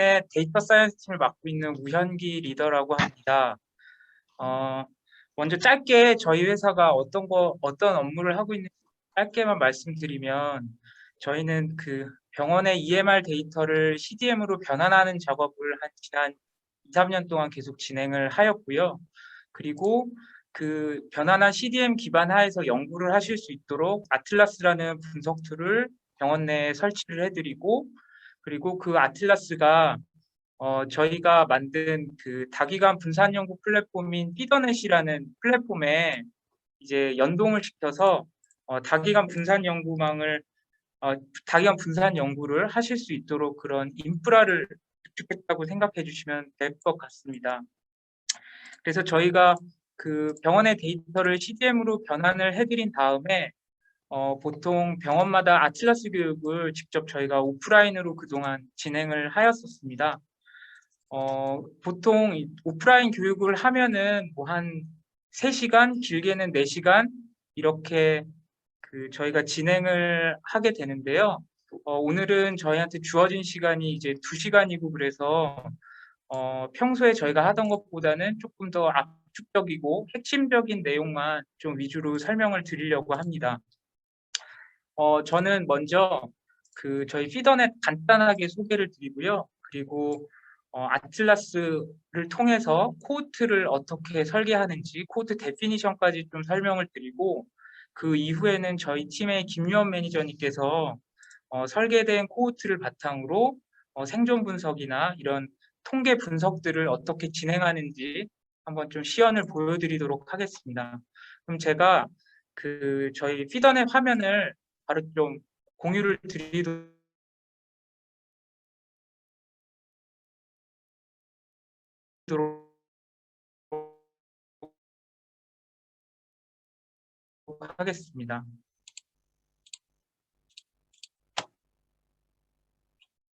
데이터 사이언스 팀을 맡고 있는 우현기 리더라고 합니다. 어, 먼저 짧게 저희 회사가 어떤 업무를 하고 있는지 짧게만 말씀드리면, 저희는 그 병원의 EMR 데이터를 CDM으로 변환하는 작업을 한 지난 2, 3년 동안 계속 진행을 하였고요. 그리고 그 변환한 CDM 기반 하에서 연구를 하실 수 있도록 아틀라스라는 분석 툴을 병원 내에 설치를 해드리고, 그리고 그 아틀라스가 저희가 만든 그 다기관 분산 연구 플랫폼인 피더넷이라는 플랫폼에 이제 연동을 시켜서 다기관 분산 연구망을 다기관 분산 연구를 하실 수 있도록 그런 인프라를 구축했다고 생각해 주시면 될 것 같습니다. 그래서 저희가 그 병원의 데이터를 CDM으로 변환을 해드린 다음에 보통 병원마다 아틀라스 교육을 직접 저희가 오프라인으로 그동안 진행을 하였었습니다. 보통 오프라인 교육을 하면은 뭐 한 3시간, 길게는 4시간 이렇게 그 저희가 진행을 하게 되는데요. 오늘은 저희한테 주어진 시간이 이제 2시간이고 그래서 평소에 저희가 하던 것보다는 조금 더 압축적이고 핵심적인 내용만 좀 위주로 설명을 드리려고 합니다. 저는 먼저 그 저희 피더넷 간단하게 소개를 드리고요. 그리고 아틀라스를 통해서 코호트를 어떻게 설계하는지 코호트 데피니션까지 좀 설명을 드리고, 그 이후에는 저희 팀의 김유원 매니저님께서 설계된 코호트를 바탕으로 생존 분석이나 이런 통계 분석들을 어떻게 진행하는지 한번 좀 시연을 보여드리도록 하겠습니다. 그럼 제가 그 저희 피더넷 화면을 바로 좀 공유를 드리도록 하겠습니다.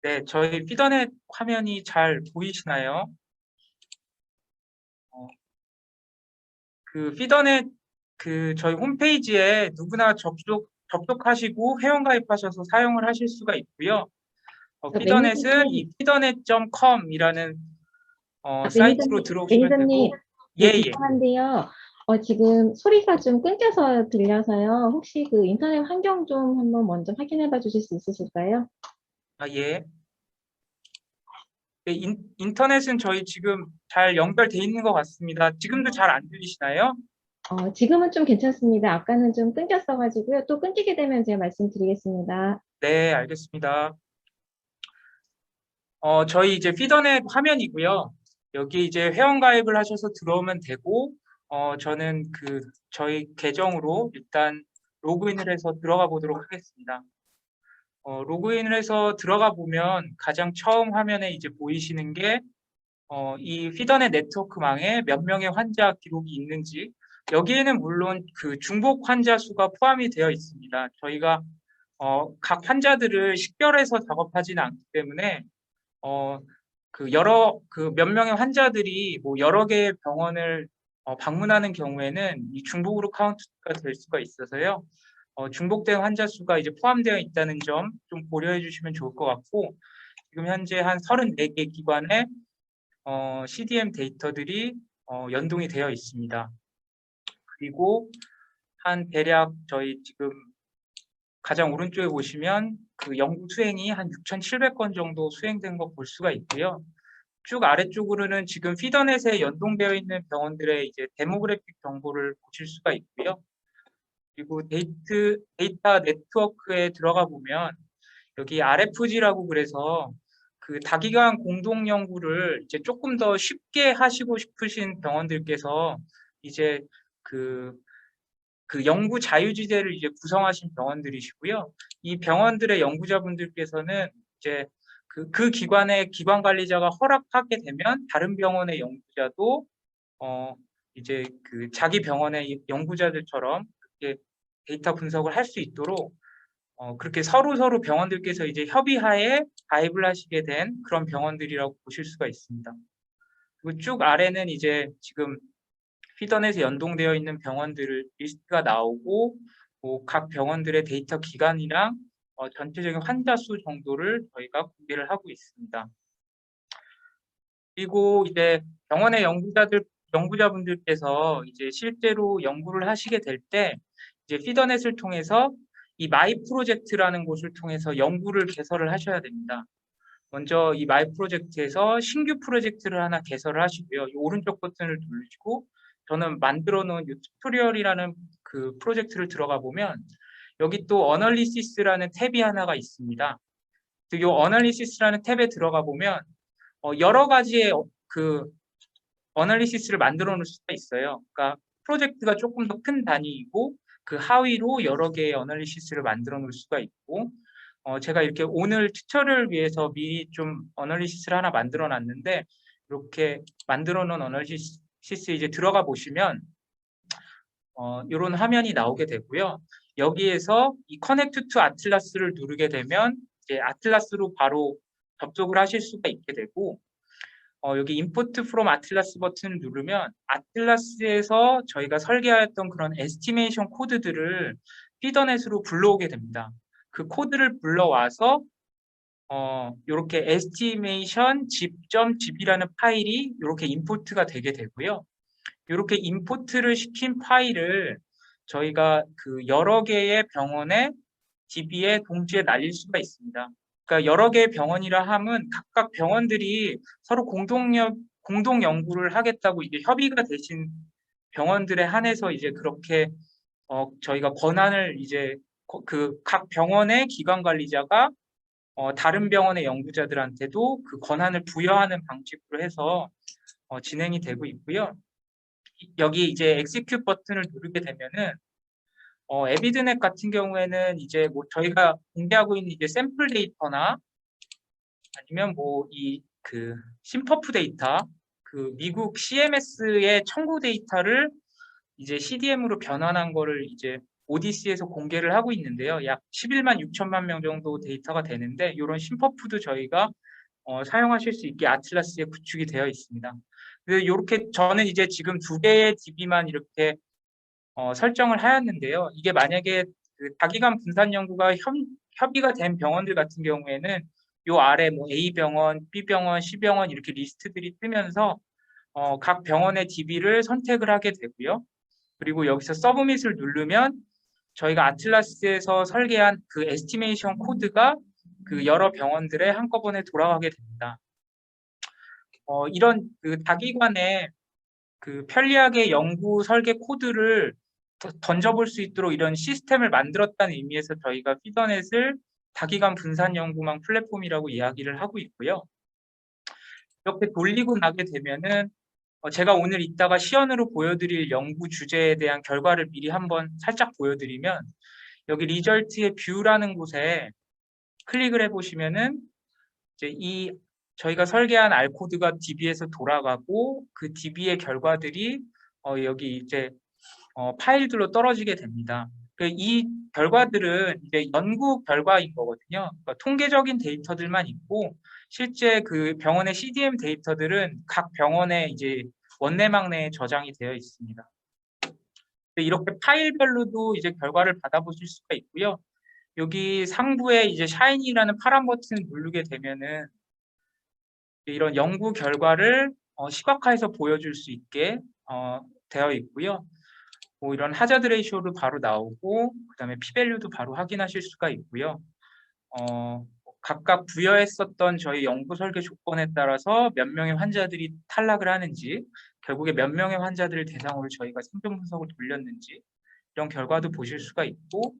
네, 저희 피더넷 화면이 잘 보이시나요? 그 피더넷 그 저희 홈페이지에 누구나 접속하시고 회원가입하셔서 사용을 하실 수가 있고요. 피더넷은 매니저님, 이 피더넷.com이라는 사이트로 들어오시면 매니저님, 되고, 네, 예. 죄송한데요. 지금 소리가 좀 끊겨서 들려서요. 혹시 그 인터넷 환경 좀 한번 먼저 확인해 봐 주실 수 있으실까요? 예. 네, 인터넷은 저희 지금 잘 연결돼 있는 것 같습니다. 지금도 잘 안 들리시나요? 지금은 좀 괜찮습니다. 아까는 좀 끊겼어가지고요. 또 끊기게 되면 제가 말씀드리겠습니다. 네, 알겠습니다. 저희 이제 피더넷 화면이고요. 여기 이제 회원 가입을 하셔서 들어오면 되고, 저는 그 저희 계정으로 일단 로그인을 해서 들어가 보도록 하겠습니다. 로그인을 해서 들어가 보면 가장 처음 화면에 이제 보이시는 게 이 피더넷 네트워크망에 몇 명의 환자 기록이 있는지, 여기에는 물론 그 중복 환자 수가 포함이 되어 있습니다. 저희가 각 환자들을 식별해서 작업하지는 않기 때문에 그 몇 명의 환자들이 뭐 여러 개의 병원을 방문하는 경우에는 이 중복으로 카운트가 될 수가 있어서요. 중복된 환자 수가 이제 포함되어 있다는 점 좀 고려해 주시면 좋을 것 같고, 지금 현재 한 34개 기관에 CDM 데이터들이 연동이 되어 있습니다. 그리고 한 대략 저희 지금 가장 오른쪽에 보시면 그 연구 수행이 한 6,700건 정도 수행된 거 볼 수가 있고요. 쭉 아래쪽으로는 지금 피더넷에 연동되어 있는 병원들의 이제 데모그래픽 정보를 보실 수가 있고요. 그리고 데이터 네트워크에 들어가 보면 여기 RFG라고 그래서 그 다기관 공동 연구를 이제 조금 더 쉽게 하시고 싶으신 병원들께서 이제 그, 그 연구 자유지대를 이제 구성하신 병원들이시고요. 이 병원들의 연구자분들께서는 이제 그 기관의 기관 관리자가 허락하게 되면 다른 병원의 연구자도 이제 그 자기 병원의 연구자들처럼 그렇게 데이터 분석을 할 수 있도록 그렇게 서로 병원들께서 이제 협의하에 가입을 하시게 된 그런 병원들이라고 보실 수가 있습니다. 그리고 쭉 아래는 이제 지금 피더넷에 연동되어 있는 병원들 리스트가 나오고, 각 병원들의 데이터 기간이랑 전체적인 환자 수 정도를 저희가 공개를 하고 있습니다. 그리고 이제 병원의 연구자분들께서 이제 실제로 연구를 하시게 될 때 이제 피더넷을 통해서 이 마이 프로젝트라는 곳을 통해서 연구를 개설을 하셔야 됩니다. 먼저 이 마이 프로젝트에서 신규 프로젝트를 하나 개설을 하시고요. 이 오른쪽 버튼을 누르시고 저는 만들어 놓은 이 튜토리얼이라는 그 프로젝트를 들어가 보면 여기 또 어널리시스라는 탭이 하나가 있습니다. 이 어널리시스라는 탭에 들어가 보면 여러 가지의 그 어널리시스를 만들어 놓을 수가 있어요. 그러니까 프로젝트가 조금 더 큰 단위이고 그 하위로 여러 개의 어널리시스를 만들어 놓을 수가 있고 제가 이렇게 오늘 튜토리얼을 위해서 미리 좀 어널리시스를 하나 만들어 놨는데 이렇게 만들어 놓은 어널리시스 이제 들어가 보시면 이런 화면이 나오게 되고요. 여기에서 이 커넥트 투 아틀라스를 누르게 되면 이제 아틀라스로 바로 접속을 하실 수가 있게 되고 여기 임포트 프롬 아틀라스 버튼을 누르면 아틀라스에서 저희가 설계하였던 그런 에스티메이션 코드들을 피더넷으로 불러오게 됩니다. 그 코드를 불러와서 이렇게 estimation zip.zip이라는 파일이 이렇게 임포트가 되게 되고요. 이렇게 임포트를 시킨 파일을 저희가 그 여러 개의 병원의 DB에 동시에 날릴 수가 있습니다. 그러니까 여러 개의 병원이라 함은 각각 병원들이 서로 공동 연구를 하겠다고 이제 협의가 되신 병원들에 한해서 이제 그렇게 저희가 권한을 이제 그 각 병원의 기관 관리자가 다른 병원의 연구자들한테도 그 권한을 부여하는 방식으로 해서 진행이 되고 있고요. 여기 이제 execute 버튼을 누르게 되면은 에비드넷 같은 경우에는 이제 뭐 저희가 공개하고 있는 이제 샘플 데이터나 아니면 뭐 이 그 심퍼프 데이터 그 미국 CMS의 청구 데이터를 이제 CDM으로 변환한 거를 이제 오디시에서 공개를 하고 있는데요. 약 11만 6천만 명 정도 데이터가 되는데 이런 심퍼프도 저희가 사용하실 수 있게 아틀라스에 구축이 되어 있습니다. 그래서 이렇게 저는 이제 지금 두 개의 DB만 이렇게 설정을 하였는데요. 이게 만약에 그 다기관 분산 연구가 협의가 된 병원들 같은 경우에는 요 아래 뭐 A병원, B병원, C병원 이렇게 리스트들이 뜨면서 각 병원의 DB를 선택을 하게 되고요. 그리고 여기서 서브밋을 누르면 저희가 아틀라스에서 설계한 그 에스티메이션 코드가 그 여러 병원들에 한꺼번에 돌아가게 됩니다. 이런 그 다기관의 그 편리하게 연구 설계 코드를 던져볼 수 있도록 이런 시스템을 만들었다는 의미에서 저희가 피더넷을 다기관 분산 연구망 플랫폼이라고 이야기를 하고 있고요. 이렇게 돌리고 나게 되면은 제가 오늘 이따가 시연으로 보여드릴 연구 주제에 대한 결과를 미리 한번 살짝 보여드리면 여기 리절트의 뷰라는 곳에 클릭을 해보시면은 이제 이 저희가 설계한 R 코드가 DB에서 돌아가고 그 DB의 결과들이 여기 이제 파일들로 떨어지게 됩니다. 이 결과들은 이제 연구 결과인 거거든요. 그러니까 통계적인 데이터들만 있고 실제 그 병원의 CDM 데이터들은 각 병원의 이제 원내망 내에 저장이 되어 있습니다. 이렇게 파일별로도 이제 결과를 받아보실 수가 있고요. 여기 상부에 이제 샤이니라는 파란 버튼을 누르게 되면은 이런 연구 결과를 시각화해서 보여줄 수 있게 되어 있고요. 뭐 이런 하자드 레이쇼도 바로 나오고 그다음에 p-밸류도 바로 확인하실 수가 있고요. 각각 부여했었던 저희 연구 설계 조건에 따라서 몇 명의 환자들이 탈락을 하는지 결국에 몇 명의 환자들을 대상으로 저희가 생존 분석을 돌렸는지 이런 결과도 보실 수가 있고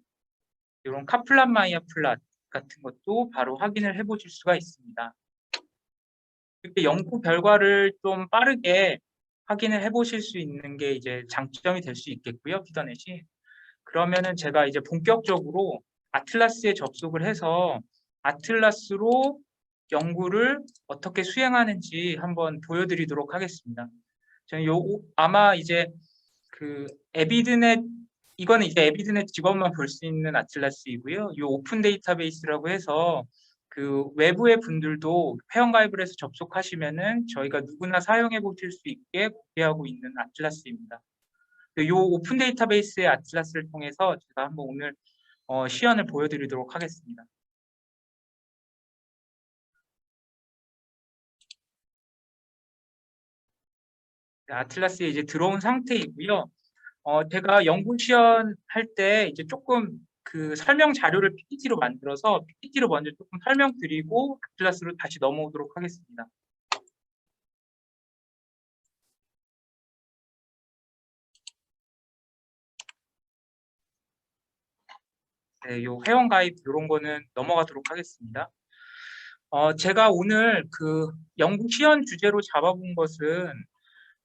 이런 카플란 마이어 플랫 같은 것도 바로 확인을 해보실 수가 있습니다. 이렇게 연구 결과를 좀 빠르게 확인을 해보실 수 있는 게 이제 장점이 될 수 있겠고요, 피더넷이. 그러면은 제가 이제 본격적으로 아틀라스에 접속을 해서 아틀라스로 연구를 어떻게 수행하는지 한번 보여드리도록 하겠습니다. 저는 아마 이제 그 에비드넷 이거는 이제 에비드넷 직원만 볼 수 있는 아틀라스이고요. 이 오픈 데이터베이스라고 해서 그 외부의 분들도 회원가입을 해서 접속하시면은 저희가 누구나 사용해 보실 수 있게 공개하고 있는 아틀라스입니다. 이 오픈 데이터베이스의 아틀라스를 통해서 제가 한번 오늘 시연을 보여드리도록 하겠습니다. 아틀라스에 이제 들어온 상태이고요. 제가 연구 시연 할 때 이제 조금 그 설명 자료를 PPT로 만들어서 PPT로 먼저 조금 설명드리고 아틀라스로 다시 넘어오도록 하겠습니다. 네, 요 회원 가입 이런 거는 넘어가도록 하겠습니다. 제가 오늘 그 연구 시연 주제로 잡아본 것은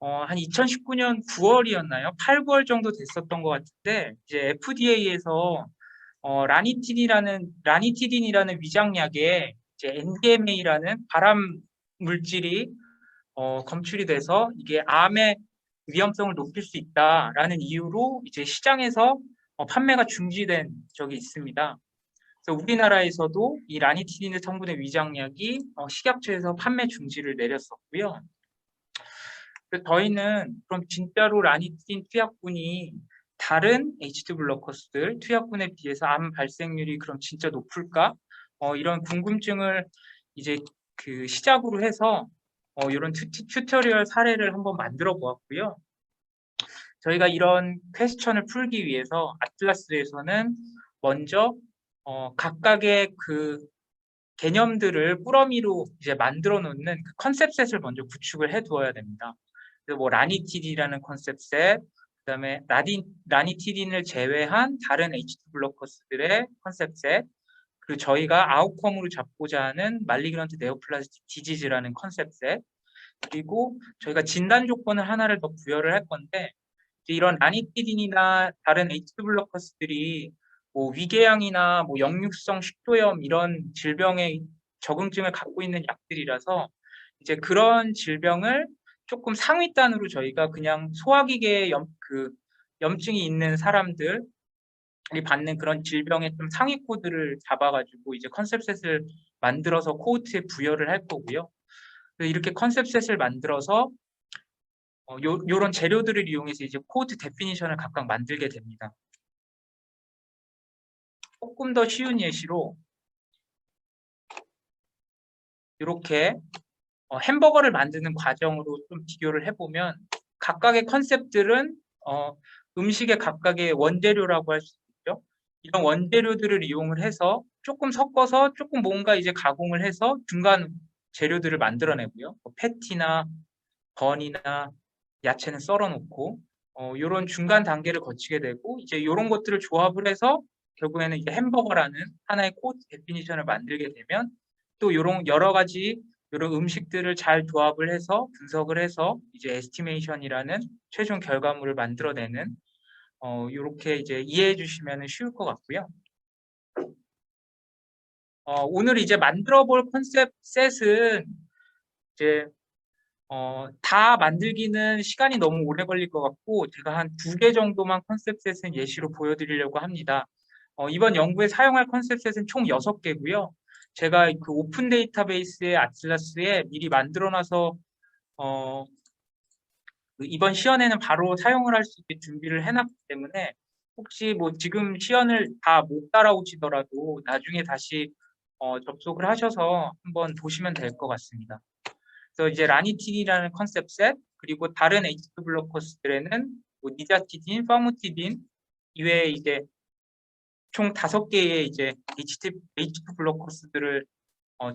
한 2019년 9월이었나요? 8, 9월 정도 됐었던 것 같은데 이제 FDA에서 라니티딘이라는 위장약에 이제 NDMA라는 발암 물질이 검출이 돼서 이게 암의 위험성을 높일 수 있다라는 이유로 이제 시장에서 판매가 중지된 적이 있습니다. 그래서 우리나라에서도 이 라니티딘 성분의 위장약이 식약처에서 판매 중지를 내렸었고요. 그래서 저희는 그럼 진짜로 라니티딘 투약군이 다른 H2 블로커스들 투약군에 비해서 암 발생률이 그럼 진짜 높을까? 이런 궁금증을 이제 그 시작으로 해서 이런 튜토리얼 사례를 한번 만들어 보았고요. 저희가 이런 퀘스천을 풀기 위해서 아틀라스에서는 먼저 각각의 그 개념들을 꾸러미로 이제 만들어 놓는 그 컨셉셋을 먼저 구축을 해 두어야 됩니다. 그래서 뭐 라니티딘이라는 컨셉셋, 그다음에 라니티딘을 제외한 다른 H2 블로커스들의 컨셉셋, 그리고 저희가 아웃컴으로 잡고자 하는 말리그넌트 네오플라스틱 디지즈라는 컨셉셋, 그리고 저희가 진단 조건을 하나를 더 부여를 할 건데 이런 라니티딘이나 다른 H2 블로커스들이 뭐 위궤양이나 뭐 역류성 식도염 이런 질병의 적응증을 갖고 있는 약들이라서 이제 그런 질병을 조금 상위단으로 저희가 그냥 소화기계 염증이 있는 사람들이 받는 그런 질병의 좀 상위 코드를 잡아가지고 이제 컨셉셋을 만들어서 코호트에 부여를 할 거고요. 그래서 이렇게 컨셉셋을 만들어서 요런 재료들을 이용해서 이제 코드 데피니션을 각각 만들게 됩니다. 조금 더 쉬운 예시로 이렇게 햄버거를 만드는 과정으로 좀 비교를 해보면 각각의 컨셉들은 음식의 각각의 원재료라고 할 수 있죠. 이런 원재료들을 이용을 해서 조금 섞어서 조금 뭔가 이제 가공을 해서 중간 재료들을 만들어내고요. 뭐 패티나 번이나 야채는 썰어놓고 이런 중간 단계를 거치게 되고 이제 이런 것들을 조합을 해서 결국에는 이제 햄버거라는 하나의 코드 데피니션을 만들게 되면 또 이런 여러 가지 이런 음식들을 잘 조합을 해서 분석을 해서 이제 에스티메이션이라는 최종 결과물을 만들어내는 이렇게 이제 이해해 주시면 쉬울 것 같고요. 오늘 이제 만들어 볼 컨셉 셋은 이제 다 만들기는 시간이 너무 오래 걸릴 것 같고 제가 한 2개 정도만 컨셉셋은 예시로 보여드리려고 합니다. 이번 연구에 사용할 컨셉셋은 총 6개고요. 제가 그 오픈 데이터베이스의 아틀라스에 미리 만들어놔서 그 이번 시연에는 바로 사용을 할 수 있게 준비를 해놨기 때문에 혹시 뭐 지금 시연을 다 못 따라오시더라도 나중에 다시 접속을 하셔서 한번 보시면 될 것 같습니다. 그래서 이제 라니틴이라는 컨셉셋 그리고 다른 H2 블로커스들에는 뭐 니자티딘, 파무티딘 이외에 이제 총 5개의 이제 H2 블로커스들을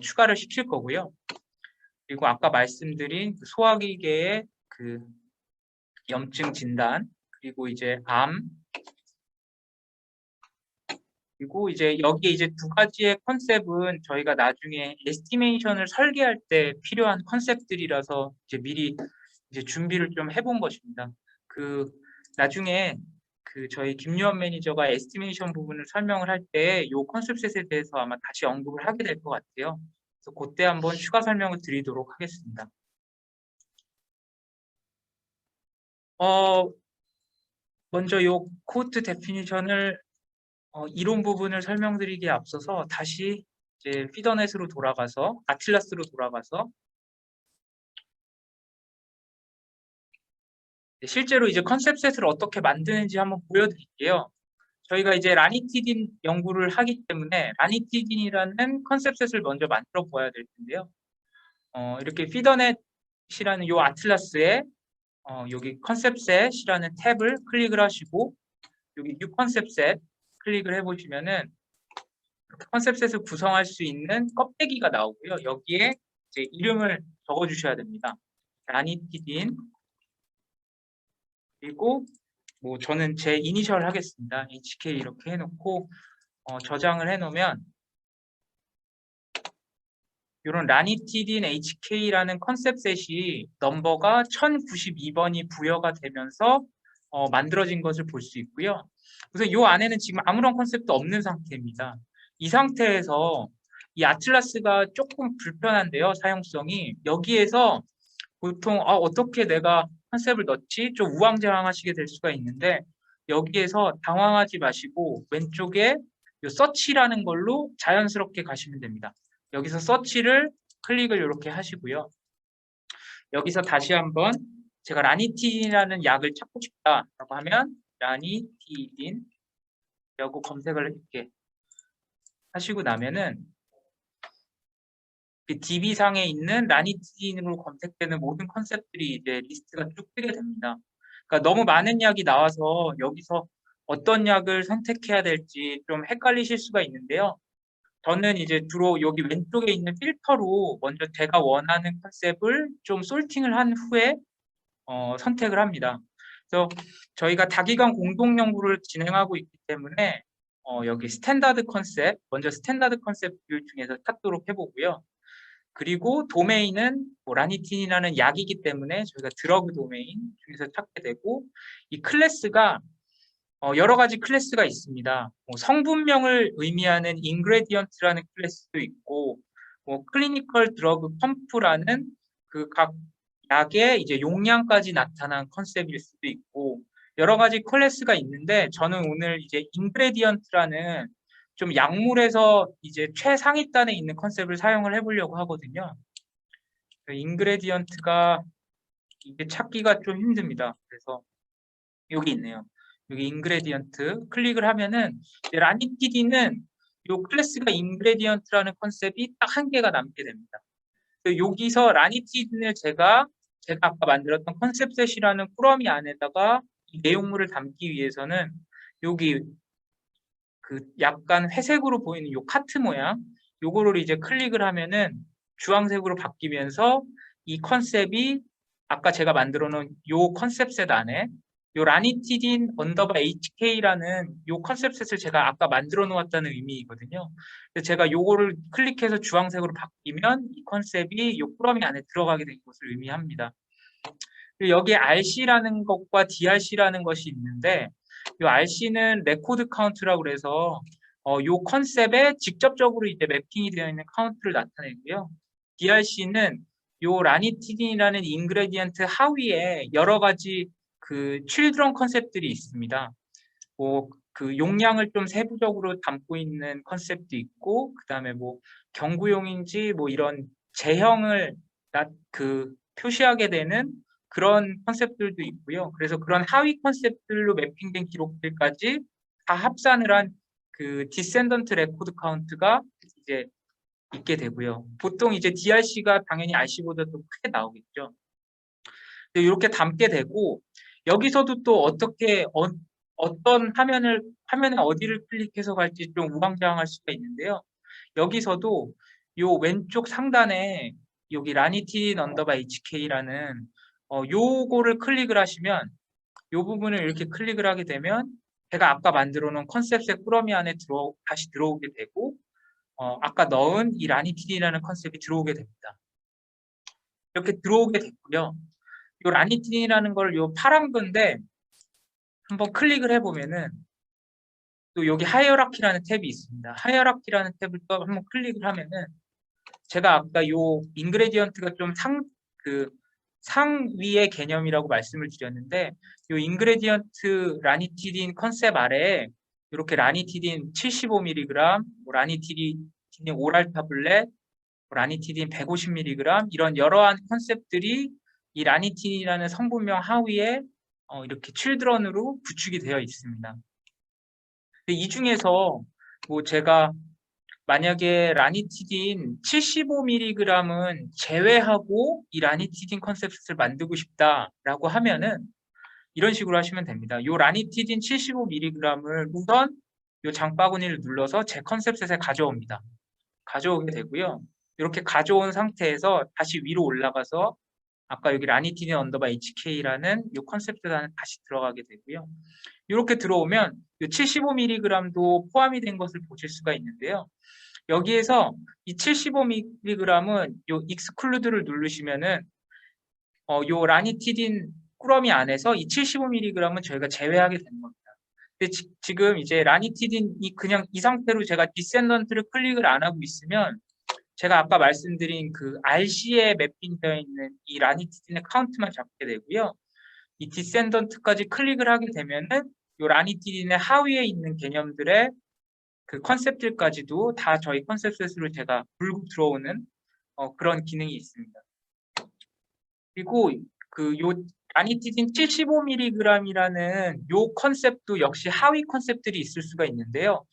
추가를 시킬 거고요. 그리고 아까 말씀드린 그 소화기계의 그 염증 진단 그리고 이제 암 그리고 이제 여기에 이제 2가지의 컨셉은 저희가 나중에 에스티메이션을 설계할 때 필요한 컨셉들이라서 이제 미리 이제 준비를 좀 해본 것입니다. 그 나중에 그 저희 김유원 매니저가 에스티메이션 부분을 설명을 할 때 이 컨셉셋에 대해서 아마 다시 언급을 하게 될 것 같아요. 그래서 그때 한번 추가 설명을 드리도록 하겠습니다. 먼저 이 코트 데피니션을 이론 부분을 설명드리기에 앞서서 다시 이제 피더넷으로 돌아가서 아틀라스로 돌아가서 실제로 이제 컨셉셋을 어떻게 만드는지 한번 보여드릴게요. 저희가 이제 라니티딘 연구를 하기 때문에 라니티딘이라는 컨셉셋을 먼저 만들어 보아야 될 텐데요. 이렇게 피더넷이라는 이 아틀라스에 여기 컨셉셋이라는 탭을 클릭을 하시고 여기 New 컨셉셋 클릭을 해보시면은 이렇게 컨셉셋을 구성할 수 있는 껍데기가 나오고요. 여기에 이제 이름을 적어주셔야 됩니다. 라니티딘 그리고 뭐 저는 제 이니셜 하겠습니다. HK 이렇게 해놓고 저장을 해놓으면 이런 라니티딘 HK라는 컨셉셋이 넘버가 1092번이 부여가 되면서 만들어진 것을 볼 수 있고요. 그래서 이 안에는 지금 아무런 컨셉도 없는 상태입니다. 이 상태에서 이 아틀라스가 조금 불편한데요, 사용성이. 여기에서 보통 어떻게 내가 컨셉을 넣지? 좀 우왕좌왕하시게 될 수가 있는데 여기에서 당황하지 마시고 왼쪽에 이 서치라는 걸로 자연스럽게 가시면 됩니다. 여기서 서치를 클릭을 이렇게 하시고요. 여기서 다시 한번 제가 라니틴이라는 약을 찾고 싶다라고 하면 라니틴이라고 검색을 이렇게 하시고 나면은 그 DB상에 있는 라니틴으로 검색되는 모든 컨셉들이 이제 리스트가 쭉 뜨게 됩니다. 그러니까 너무 많은 약이 나와서 여기서 어떤 약을 선택해야 될지 좀 헷갈리실 수가 있는데요. 저는 이제 주로 여기 왼쪽에 있는 필터로 먼저 제가 원하는 컨셉을 좀 솔팅을 한 후에 선택을 합니다. 그래서 저희가 다기관 공동 연구를 진행하고 있기 때문에 여기 스탠다드 컨셉, 먼저 스탠다드 컨셉들 중에서 찾도록 해보고요. 그리고 도메인은 뭐 라니틴이라는 약이기 때문에 저희가 드러그 도메인 중에서 찾게 되고 이 클래스가 여러 가지 클래스가 있습니다. 뭐 성분명을 의미하는 인그레디언트라는 클래스도 있고, 뭐 클리니컬 드러그 펌프라는 그 각 약의 이제 용량까지 나타난 컨셉일 수도 있고, 여러 가지 클래스가 있는데 저는 오늘 이제 인그레디언트라는 좀 약물에서 이제 최상위단에 있는 컨셉을 사용을 해보려고 하거든요. 인그레디언트가 이게 찾기가 좀 힘듭니다. 그래서 여기 있네요. 여기 인그레디언트 클릭을 하면은 라니티딘은 이 클래스가 인그레디언트라는 컨셉이 딱 한 개가 남게 됩니다. 여기서 라니티딘을 제가 아까 만들었던 컨셉셋이라는 꾸러미 안에다가 이 내용물을 담기 위해서는 여기 그 약간 회색으로 보이는 요 카트 모양 요거를 이제 클릭을 하면은 주황색으로 바뀌면서 이 컨셉이 아까 제가 만들어 놓은 요 컨셉셋 안에 요 라니티딘 언더바 HK라는 요 컨셉셋을 제가 아까 만들어 놓았다는 의미이거든요. 그래서 제가 요거를 클릭해서 주황색으로 바뀌면 이 컨셉이 요 꾸러미 안에 들어가게 된 것을 의미합니다. 그리고 여기에 RC라는 것과 DRC라는 것이 있는데 이 RC는 레코드 카운트라고 그래서 요 컨셉에 직접적으로 이제 매핑이 되어 있는 카운트를 나타내고요. DRC는 요 라니티딘이라는 인그레디언트 하위에 여러 가지 그 칠드런 컨셉들이 있습니다. 뭐 그 용량을 좀 세부적으로 담고 있는 컨셉도 있고 그다음에 뭐 경구용인지 뭐 이런 제형을 그 표시하게 되는 그런 컨셉들도 있고요. 그래서 그런 하위 컨셉들로 매핑된 기록들까지 다 합산을 한 그 디센던트 레코드 카운트가 이제 있게 되고요. 보통 이제 DRC가 당연히 RC보다 더 크게 나오겠죠. 이렇게 담게 되고 여기서도 또 어떻게 어떤 화면에 어디를 클릭해서 갈지 좀 우왕좌왕할 수가 있는데요. 여기서도 요 왼쪽 상단에 여기 라니틴 언더바 HK라는 요거를 클릭을 하시면 요 부분을 이렇게 클릭을 하게 되면 제가 아까 만들어 놓은 컨셉셋 꾸러미 안에 다시 들어오게 되고 아까 넣은 이 라니틴이라는 컨셉이 들어오게 됩니다. 이렇게 들어오게 됐고요. 요 라니틴이라는 걸 요 파란 건데 한번 클릭을 해보면은 또 여기 하이어라키라는 탭이 있습니다. 하이어라키라는 탭을 또 한번 클릭을 하면은 제가 아까 요 인그레디언트가 좀 상위의 개념이라고 말씀을 드렸는데 요 인그레디언트 라니티딘 컨셉 아래에 이렇게 라니티딘 75mg, 라니티딘 오랄 타블렛, 라니티딘 150mg 이런 여러한 컨셉들이 이 라니틴이라는 성분명 하위에 이렇게 칠드런으로 구축이 되어 있습니다. 이 중에서 뭐 제가 만약에 라니티딘 75mg은 제외하고 이 라니티딘 컨셉셋을 만들고 싶다라고 하면은 이런 식으로 하시면 됩니다. 요 라니티딘 75mg을 우선 요 장바구니를 눌러서 제 컨셉셋에 가져옵니다. 가져오게 되고요. 이렇게 가져온 상태에서 다시 위로 올라가서 아까 여기 라니티딘 언더바 HK라는 이 컨셉트 안에 다시 들어가게 되고요. 이렇게 들어오면 이 75mg도 포함이 된 것을 보실 수가 있는데요. 여기에서 이 75mg은 이 익스클루드를 누르시면은 요 라니티딘 꾸러미 안에서 이 75mg은 저희가 제외하게 되는 겁니다. 근데 지금 이제 라니티딘이 그냥 이 상태로 제가 디센던트를 클릭을 안 하고 있으면 제가 아까 말씀드린 그 RC에 맵핑되어 있는 이 라니티딘의 카운트만 잡게 되고요. 이 디센던트까지 클릭을 하게 되면은 이 라니티딘의 하위에 있는 개념들의 그 컨셉들까지도 다 저희 컨셉셋으로 제가 불고 들어오는 그런 기능이 있습니다. 그리고 그 요 라니티딘 75mg이라는 요 컨셉도 역시 하위 컨셉들이 있을 수가 있는데요.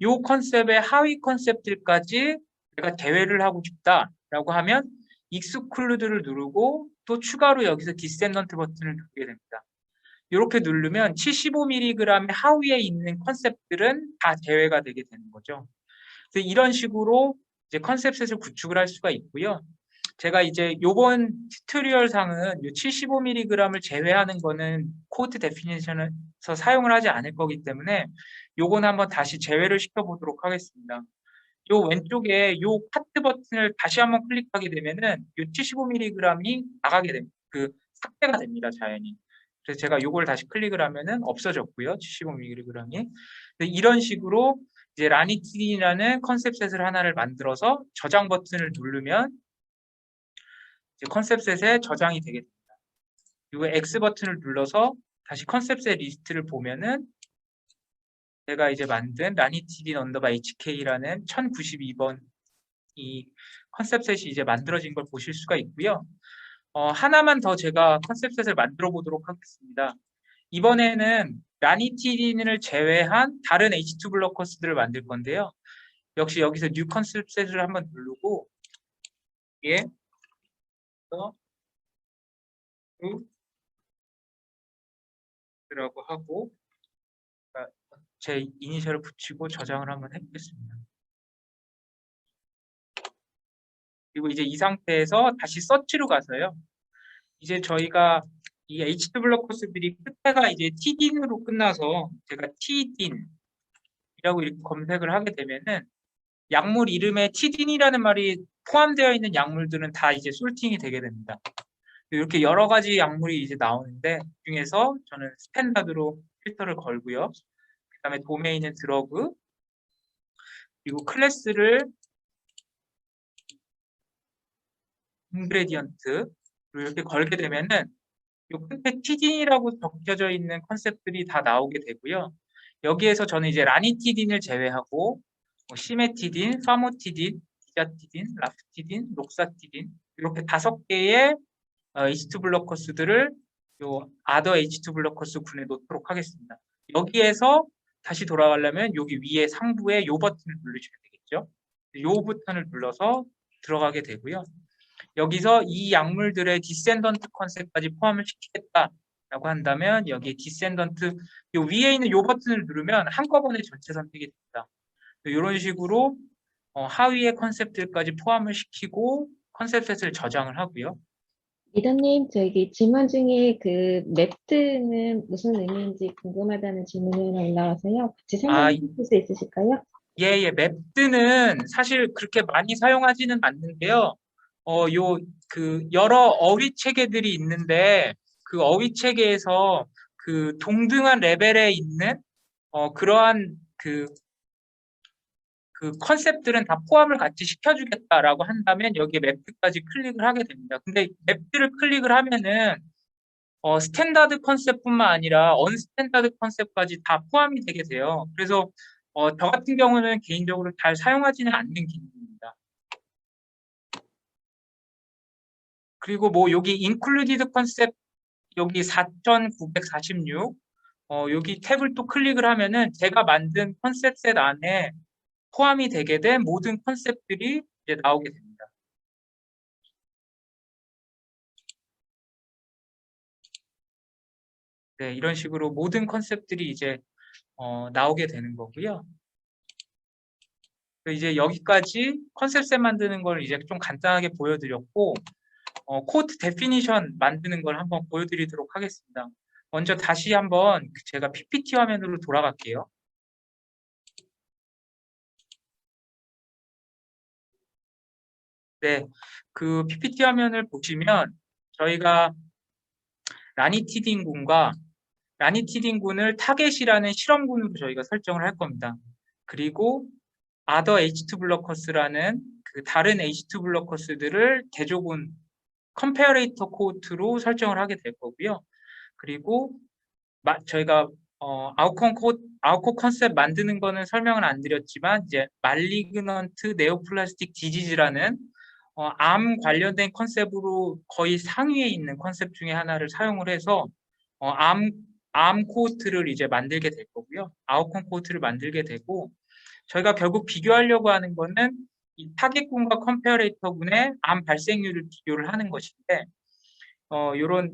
요 컨셉의 하위 컨셉들까지 내가 제외를 하고 싶다라고 하면 익스클루드를 누르고 또 추가로 여기서 디센던트 버튼을 누르게 됩니다. 이렇게 누르면 75mg의 하위에 있는 컨셉들은 다 제외가 되게 되는 거죠. 그래서 이런 식으로 이제 컨셉셋을 구축을 할 수가 있고요. 제가 이제 요번 튜토리얼 상은 요 75mg을 제외하는 거는 코드 데피니션에서 사용을 하지 않을 거기 때문에 요건 한번 다시 제외를 시켜 보도록 하겠습니다. 요 왼쪽에 요 카트 버튼을 다시 한번 클릭하게 되면은 요 75mg이 나가게 됩니다. 그 삭제가 됩니다, 자연히. 그래서 제가 요걸 다시 클릭을 하면은 없어졌고요, 75mg이. 이런 식으로 이제 라니티딘이라는 컨셉셋을 하나를 만들어서 저장 버튼을 누르면 이제 컨셉셋에 저장이 되게 됩니다. 요 X 버튼을 눌러서 다시 컨셉셋 리스트를 보면은 제가 이제 만든 라니티딘 언더바 HK라는 1092번 이 컨셉셋이 이제 만들어진 걸 보실 수가 있고요. 하나만 더 제가 컨셉셋을 만들어 보도록 하겠습니다. 이번에는 라니티딘을 제외한 다른 H2 블로커스들을 만들 건데요. 역시 여기서 뉴 컨셉셋을 한번 누르고 예, 라고 하고 제 이니셜을 붙이고 저장을 한번 해보겠습니다. 그리고 이제 이 상태에서 다시 서치로 가서요. 이제 저희가 이 H2 블로커스들이 끝에가 이제 TDIN으로 끝나서 제가 TDIN이라고 이렇게 검색을 하게 되면은 약물 이름에 TDIN이라는 말이 포함되어 있는 약물들은 다 이제 솔팅이 되게 됩니다. 이렇게 여러 가지 약물이 이제 나오는데 그 중에서 저는 스탠다드로 필터를 걸고요. 그다음에 도메인은 드러그, 그리고 클래스를 인그레디언트 이렇게 걸게 되면은 이 끝에 TDIN이라고 적혀져 있는 컨셉들이 다 나오게 되고요. 여기에서 저는 이제 라니티딘을 제외하고 시메티딘, 파모티딘, 디자티딘, 라프티딘, 록사티딘 이렇게 5개의 H2 블로커스들을 요 아더 H2 블로커스 군에 놓도록 하겠습니다. 여기에서 다시 돌아가려면 여기 위에 상부에 요 버튼을 누르시면 되겠죠. 요 버튼을 눌러서 들어가게 되고요. 여기서 이 약물들의 디센던트 컨셉까지 포함을 시키겠다라고 한다면 여기 디센던트 요 위에 있는 요 버튼을 누르면 한꺼번에 전체 선택이 됩니다. 이런 식으로 하위의 컨셉들까지 포함을 시키고 컨셉셋을 저장을 하고요. 리더님, 저기 질문 중에 그 맵트는 무슨 의미인지 궁금하다는 질문이 하나 올라와서요. 같이 설명해 주실 수 있으실까요? 예, 맵드는 사실 그렇게 많이 사용하지는 않는데요. 여러 어휘 체계들이 있는데 그 어휘 체계에서 그 동등한 레벨에 있는 그러한 그 컨셉들은 다 포함을 같이 시켜주겠다라고 한다면 여기에 맵드까지 클릭을 하게 됩니다. 근데 맵드를 클릭을 하면은 스탠다드 컨셉뿐만 아니라 언스탠다드 컨셉까지 다 포함이 되게 돼요. 그래서 저 같은 경우는 개인적으로 잘 사용하지는 않는 기능입니다. 그리고 뭐 여기 included 컨셉 여기 4946 여기 탭을 또 클릭을 하면은 제가 만든 컨셉셋 안에 포함이 되게 된 모든 컨셉들이 이제 나오게 됩니다. 네, 이런 식으로 모든 컨셉들이 이제 나오게 되는 거고요. 이제 여기까지 컨셉셋 만드는 걸 이제 좀 간단하게 보여드렸고, 코드 데피니션 만드는 걸 한번 보여드리도록 하겠습니다. 먼저 다시 한번 제가 PPT 화면으로 돌아갈게요. 네, 그 PPT 화면을 보시면 저희가 라니티딘군과 라니티딘군을 타겟이라는 실험군으로 저희가 설정을 할 겁니다. 그리고 other H2 블로커스라는 그 다른 H2 블로커스들을 대조군 컴페어레이터 코트로 설정을 하게 될 거고요. 그리고 저희가 아웃컴 컨셉 만드는 거는 설명은 안 드렸지만 이제 말리그넌트 네오플라스틱 디지즈라는 암 관련된 컨셉으로 거의 상위에 있는 컨셉 중에 하나를 사용을 해서 암 코트를 이제 만들게 될 거고요. 아웃컴 코트를 만들게 되고 저희가 결국 비교하려고 하는 거는 이 타겟군과 컴페어레이터군의 암 발생률을 비교를 하는 것인데 이런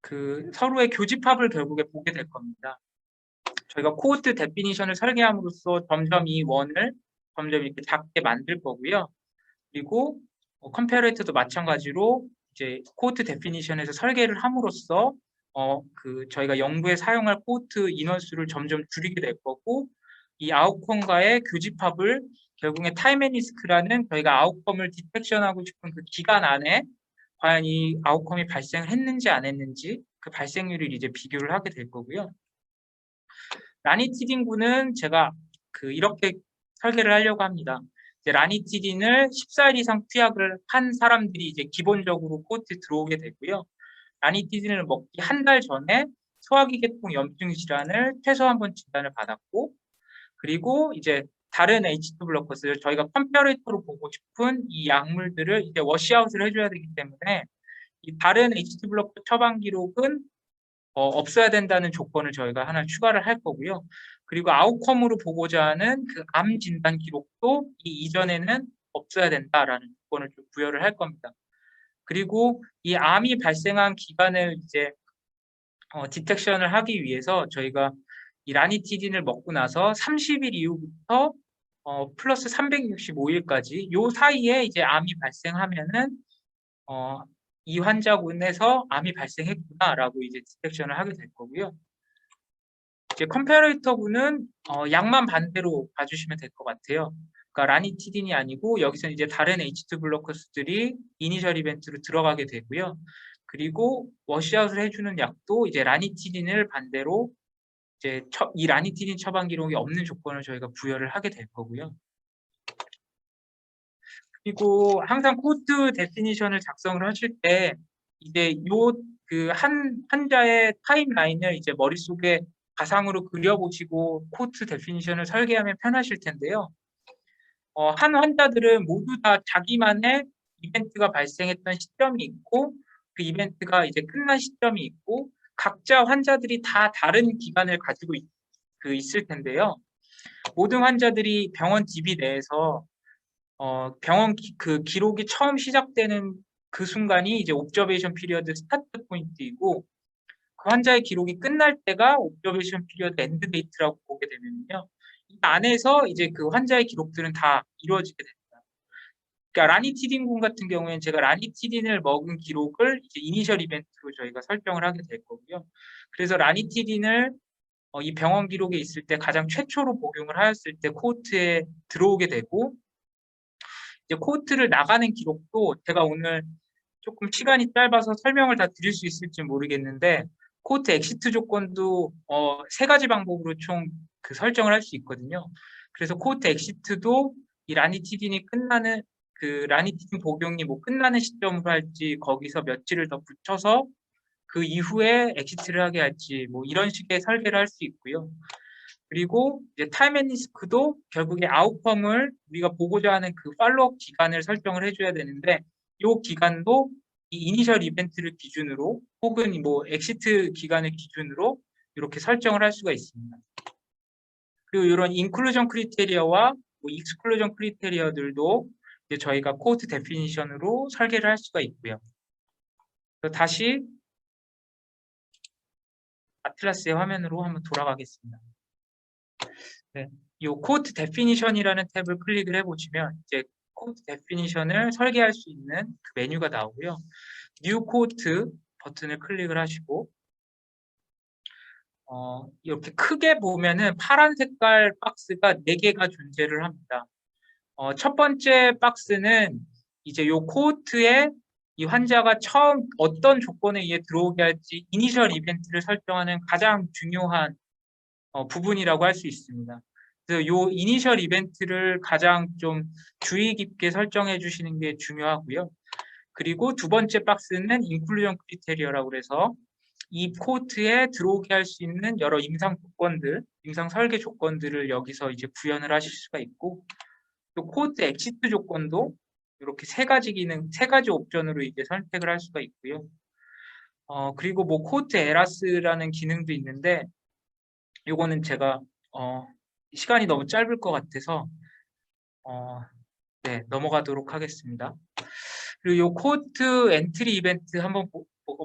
그 서로의 교집합을 결국에 보게 될 겁니다. 저희가 코드 데피니션을 설계함으로써 점점 이 원을 점점 이렇게 작게 만들 거고요. 그리고 컴페어레이터도 마찬가지로 이제 코드 데피니션에서 설계를 함으로써 저희가 연구에 사용할 코드 인원수를 점점 줄이게 될 거고 이 아웃컴과의 교집합을 결국에 타임 앤 리스크라는 저희가 아웃컴을 디텍션하고 싶은 그 기간 안에 과연 이 아웃컴이 발생했는지 안 했는지 그 발생률을 이제 비교를 하게 될 거고요. 라니티딘군은 제가 이렇게 설계를 하려고 합니다. 이제 라니티딘을 14일 이상 투약을 한 사람들이 이제 기본적으로 코트에 들어오게 되고요. 라니티딘을 먹기 한 달 전에 소화기계통 염증 질환을 최소 한번 진단을 받았고, 그리고 이제 다른 H2 블로커스 저희가 컴페어레이터로 보고 싶은 이 약물들을 이제 워시아웃을 해줘야 되기 때문에 이 다른 H2 블로커 처방 기록은 없어야 된다는 조건을 저희가 하나 추가를 할 거고요. 그리고 아웃컴으로 보고자 하는 그 암 진단 기록도 이 이전에는 없어야 된다라는 조건을 좀 부여를 할 겁니다. 그리고 이 암이 발생한 기간을 이제 디텍션을 하기 위해서 저희가 이 라니티딘을 먹고 나서 30일 이후부터 플러스 365일까지 요 사이에 이제 암이 발생하면은 이 환자군에서 암이 발생했구나라고 이제 디텍션을 하게 될 거고요. 이제 컴페어레이터군은 약만 반대로 봐주시면 될 것 같아요. 그러니까 라니티딘이 아니고 여기서 이제 다른 H2 블로커스들이 이니셜 이벤트로 들어가게 되고요. 그리고 워시아웃을 해주는 약도 이제 라니티딘을 반대로 이제 이 라니티딘 처방 기록이 없는 조건을 저희가 부여를 하게 될 거고요. 그리고 항상 코드 데피니션을 작성을 하실 때 이제 요 그 환자의 타임라인을 이제 머릿속에 가상으로 그려보시고 코드 데피니션을 설계하면 편하실 텐데요. 한 환자들은 모두 다 자기만의 이벤트가 발생했던 시점이 있고 그 이벤트가 이제 끝난 시점이 있고 각자 환자들이 다 다른 기간을 가지고 있을 텐데요. 모든 환자들이 병원 DB 내에서 병원 그 기록이 처음 시작되는 그 순간이 이제 옵저베이션 피리어드 스타트 포인트이고 그 환자의 기록이 끝날 때가 옵저베이션 피리어드 엔드 데이트라고 보게 되면요. 이 안에서 이제 그 환자의 기록들은 다 이루어지게 됩니다. 그러니까 라니티딘군 같은 경우에는 제가 라니티딘을 먹은 기록을 이제 이니셜 이벤트로 저희가 설정을 하게 될 거고요. 그래서 라니티딘을 이 병원 기록에 있을 때 가장 최초로 복용을 하였을 때 코호트에 들어오게 되고 이제 코호트를 나가는 기록도 제가 오늘 조금 시간이 짧아서 설명을 다 드릴 수 있을지 모르겠는데 코호트 엑시트 조건도 3가지 방법으로 총 그 설정을 할 수 있거든요. 그래서 코호트 엑시트도 이 라니티딘이 끝나는 그 라니티딘 복용이 뭐 끝나는 시점으로 할지 거기서 며칠을 더 붙여서 그 이후에 엑시트를 하게 할지 뭐 이런 식의 설계를 할 수 있고요. 그리고 이제 타임 앤 리스크도 결국에 아웃컴을 우리가 보고자 하는 그 팔로업 기간을 설정을 해줘야 되는데 이 기간도 이 이니셜 이벤트를 기준으로 혹은 뭐 엑시트 기간을 기준으로 이렇게 설정을 할 수가 있습니다. 그리고 이런 인클루전 크리테리어와 뭐 익스클루전 크리테리어들도 이제 저희가 코호트 데피니션으로 설계를 할 수가 있고요. 그래서 다시 아틀라스의 화면으로 한번 돌아가겠습니다. 네, 이 코호트 데피니션이라는 탭을 클릭을 해보시면 이제 코호트 데피니션을 설계할 수 있는 그 메뉴가 나오고요. 뉴 코호트 버튼을 클릭을 하시고 이렇게 크게 보면은 파란 색깔 박스가 4개가 존재를 합니다. 첫 번째 박스는 이제 요 코호트에 이 환자가 처음 어떤 조건에 의해 들어오게 할지 이니셜 이벤트를 설정하는 가장 중요한 부분이라고 할 수 있습니다. 그래서 요 이니셜 이벤트를 가장 좀 주의 깊게 설정해 주시는 게 중요하고요. 그리고 두 번째 박스는 인클루전 크리테리어라고 그래서 이 코호트에 들어오게 할 수 있는 여러 임상 조건들, 임상 설계 조건들을 여기서 이제 구현을 하실 수가 있고, 또 코호트 엑시트 조건도 이렇게 세 가지 옵션으로 이제 선택을 할 수가 있고요. 그리고 뭐 코호트 에라스라는 기능도 있는데, 요거는 제가 시간이 너무 짧을 것 같아서 네, 넘어가도록 하겠습니다. 그리고 요 코호트 엔트리 이벤트 한번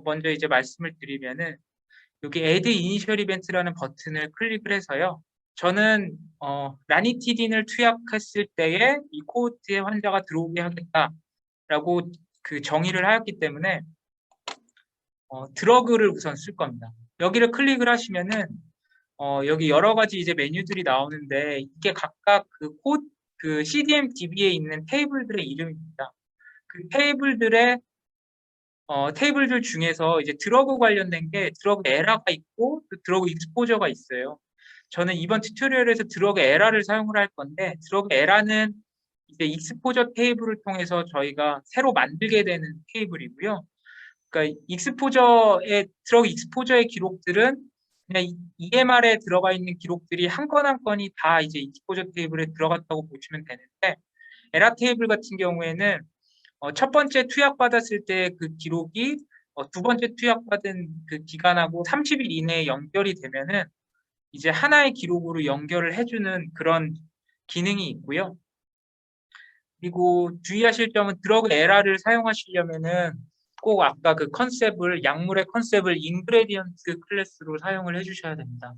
먼저 이제 말씀을 드리면은 여기 Add Initial Event라는 버튼을 클릭을 해서요. 저는 라니티딘을 투약했을 때에 이 코호트에 환자가 들어오게 하겠다라고 그 정의를 하였기 때문에 드러그를 우선 쓸 겁니다. 여기를 클릭을 하시면은 여기 여러 가지 이제 메뉴들이 나오는데 이게 각각 그 CDM-DB에 있는 테이블들의 이름입니다. 그 테이블들 중에서 이제 드러그 관련된 게 드러그 에라가 있고 또 드러그 익스포저가 있어요. 저는 이번 튜토리얼에서 드러그 에라를 사용을 할 건데 드러그 에라는 이제 익스포저 테이블을 통해서 저희가 새로 만들게 되는 테이블이고요. 그러니까 드러그 익스포저의 기록들은 그냥 EMR에 들어가 있는 기록들이 한 건 한 건이 다 이제 익스포저 테이블에 들어갔다고 보시면 되는데 에라 테이블 같은 경우에는 첫 번째 투약받았을 때 그 기록이 두 번째 투약받은 그 기간하고 30일 이내에 연결이 되면은 이제 하나의 기록으로 연결을 해주는 그런 기능이 있고요. 그리고 주의하실 점은 드러그 에라를 사용하시려면은 꼭 아까 그 약물의 컨셉을 인그레디언트 클래스로 사용을 해주셔야 됩니다.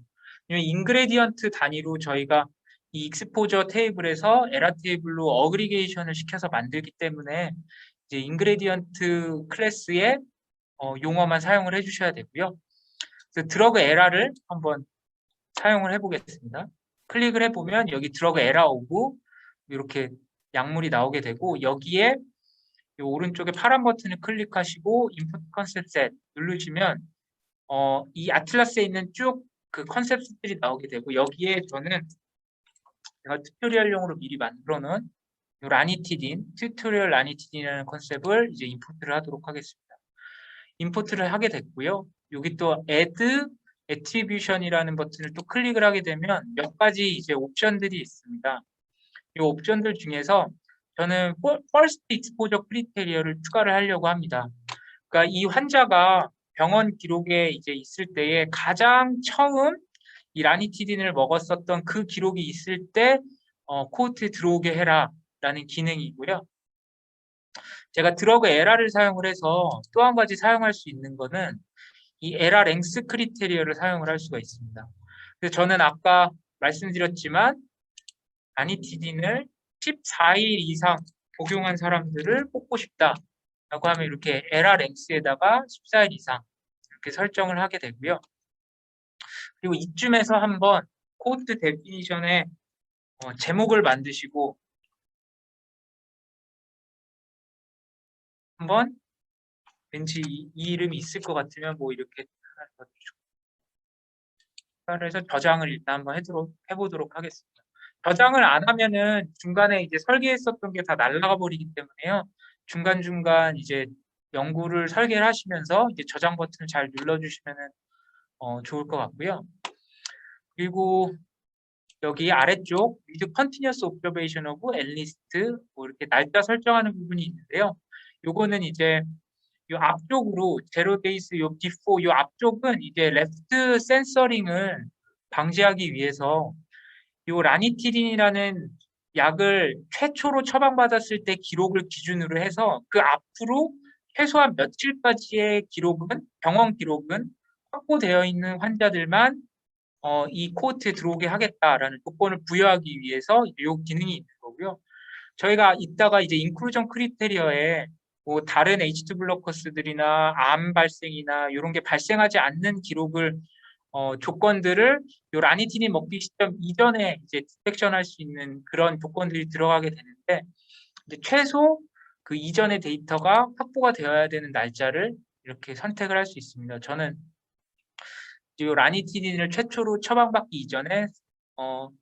왜냐면 인그레디언트 단위로 저희가 이 익스포저 테이블에서 에라 테이블로 어그리게이션을 시켜서 만들기 때문에 이제 인그레디언트 클래스의 용어만 사용을 해주셔야 되고요. 그래서 드러그 에라를 한번 사용을 해보겠습니다. 클릭을 해보면 여기 드러그 에라 오브 이렇게 약물이 나오게 되고 여기에 이 오른쪽에 파란 버튼을 클릭하시고 인풋 컨셉 셋 누르시면 이 아틀라스에 있는 쭉 그 컨셉들이 나오게 되고 여기에 저는 제가 튜토리얼용으로 미리 만들어 놓은 튜토리얼 라니티딘이라는 컨셉을 이제 인풋을 하도록 하겠습니다. 인풋을 하게 됐고요. 여기 또 add attribution이라는 버튼을 또 클릭을 하게 되면 몇 가지 이제 옵션들이 있습니다. 이 옵션들 중에서 저는 first exposure criteria를 추가를 하려고 합니다. 그러니까 이 환자가 병원 기록에 이제 있을 때에 가장 처음 이 라니티딘을 먹었었던 그 기록이 있을 때 코호트에 들어오게 해라라는 기능이고요. 제가 드러그 에라를 사용을 해서 또 한 가지 사용할 수 있는 거는 이 에라 랭스 크리테리어를 사용을 할 수가 있습니다. 그래서 저는 아까 말씀드렸지만 라니티딘을 14일 이상 복용한 사람들을 뽑고 싶다라고 하면 이렇게 에라 랭스에다가 14일 이상 이렇게 설정을 하게 되고요. 그리고 이쯤에서 한번 코호트 데피니션에 제목을 만드시고 한번 왠지 이 이름이 있을 것 같으면 뭐 이렇게 하나 더 추가를 해서 저장을 일단 한번 해보도록 하겠습니다. 저장을 안 하면은 중간에 이제 설계했었던 게 다 날아가 버리기 때문에요. 중간중간 이제 연구를 설계를 하시면서 이제 저장 버튼을 잘 눌러주시면은 좋을 것 같고요. 그리고 여기 아래쪽 with continuous observation of Enlist 뭐 이렇게 날짜 설정하는 부분이 있는데요. 요거는 이제 요 앞쪽으로 제로 베이스 요 before 요 앞쪽은 이제 레프트 센서링을 방지하기 위해서 요 라니티딘이라는 약을 최초로 처방받았을 때 기록을 기준으로 해서 그 앞으로 최소한 며칠까지의 기록은 병원 기록은 확보되어 있는 환자들만 이 코호트에 들어오게 하겠다라는 조건을 부여하기 위해서 이 기능이 있는 거고요. 저희가 이따가 이제 인클루전 크리테리어에 뭐 다른 H2 블로커스들이나 암 발생이나 이런 게 발생하지 않는 기록을 조건들을 요 라니틴이 먹기 시점 이전에 이제 디텍션할 수 있는 그런 조건들이 들어가게 되는데 이제 최소 그 이전의 데이터가 확보가 되어야 되는 날짜를 이렇게 선택을 할 수 있습니다. 저는 이 라니티닌을 최초로 처방받기 이전에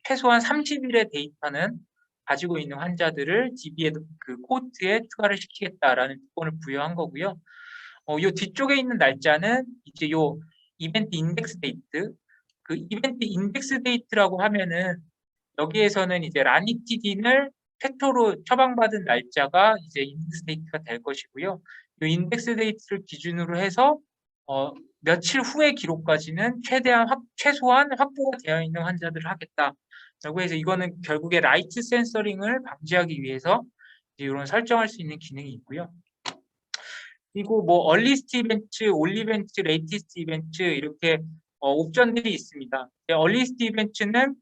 최소한 30일의 데이터는 가지고 있는 환자들을 DB에 그 코호트에 추가를 시키겠다라는 조건을 부여한 거고요. 요 뒤쪽에 있는 날짜는 이제 요 이벤트 인덱스 데이트. 그 이벤트 인덱스 데이트라고 하면은 여기에서는 이제 라니티딘을 최초로 처방받은 날짜가 이제 인덱스 데이트가 될 것이고요. 이 인덱스 데이트를 기준으로 해서 며칠 후의 기록까지는 최소한 확보가 되어 있는 환자들을 하겠다라고 해서 이거는 결국에 라이트 센서링을 방지하기 위해서 이런 설정할 수 있는 기능이 있고요. 그리고 뭐 얼리스트 이벤트, 올 이벤트, 레이티스트 이벤트 이렇게 옵션들이 있습니다. 얼리스트 이벤트는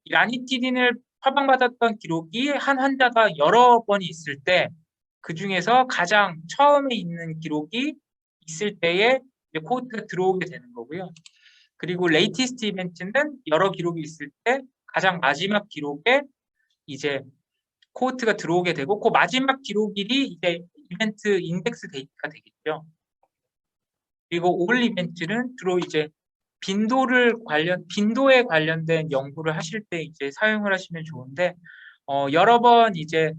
라니티딘을 처방받았던 기록이 한 환자가 여러 번이 있을 때 그 중에서 가장 처음에 있는 기록이 있을 때에 코호트가 들어오게 되는 거고요. 그리고 레이티스트 이벤트는 여러 기록이 있을 때 가장 마지막 기록에 이제 코호트가 들어오게 되고 그 마지막 기록일이 이제 이벤트 인덱스 데이터가 되겠죠. 그리고 올 이벤트는 주로 이제 빈도에 관련된 연구를 하실 때 이제 사용을 하시면 좋은데 여러 번 이제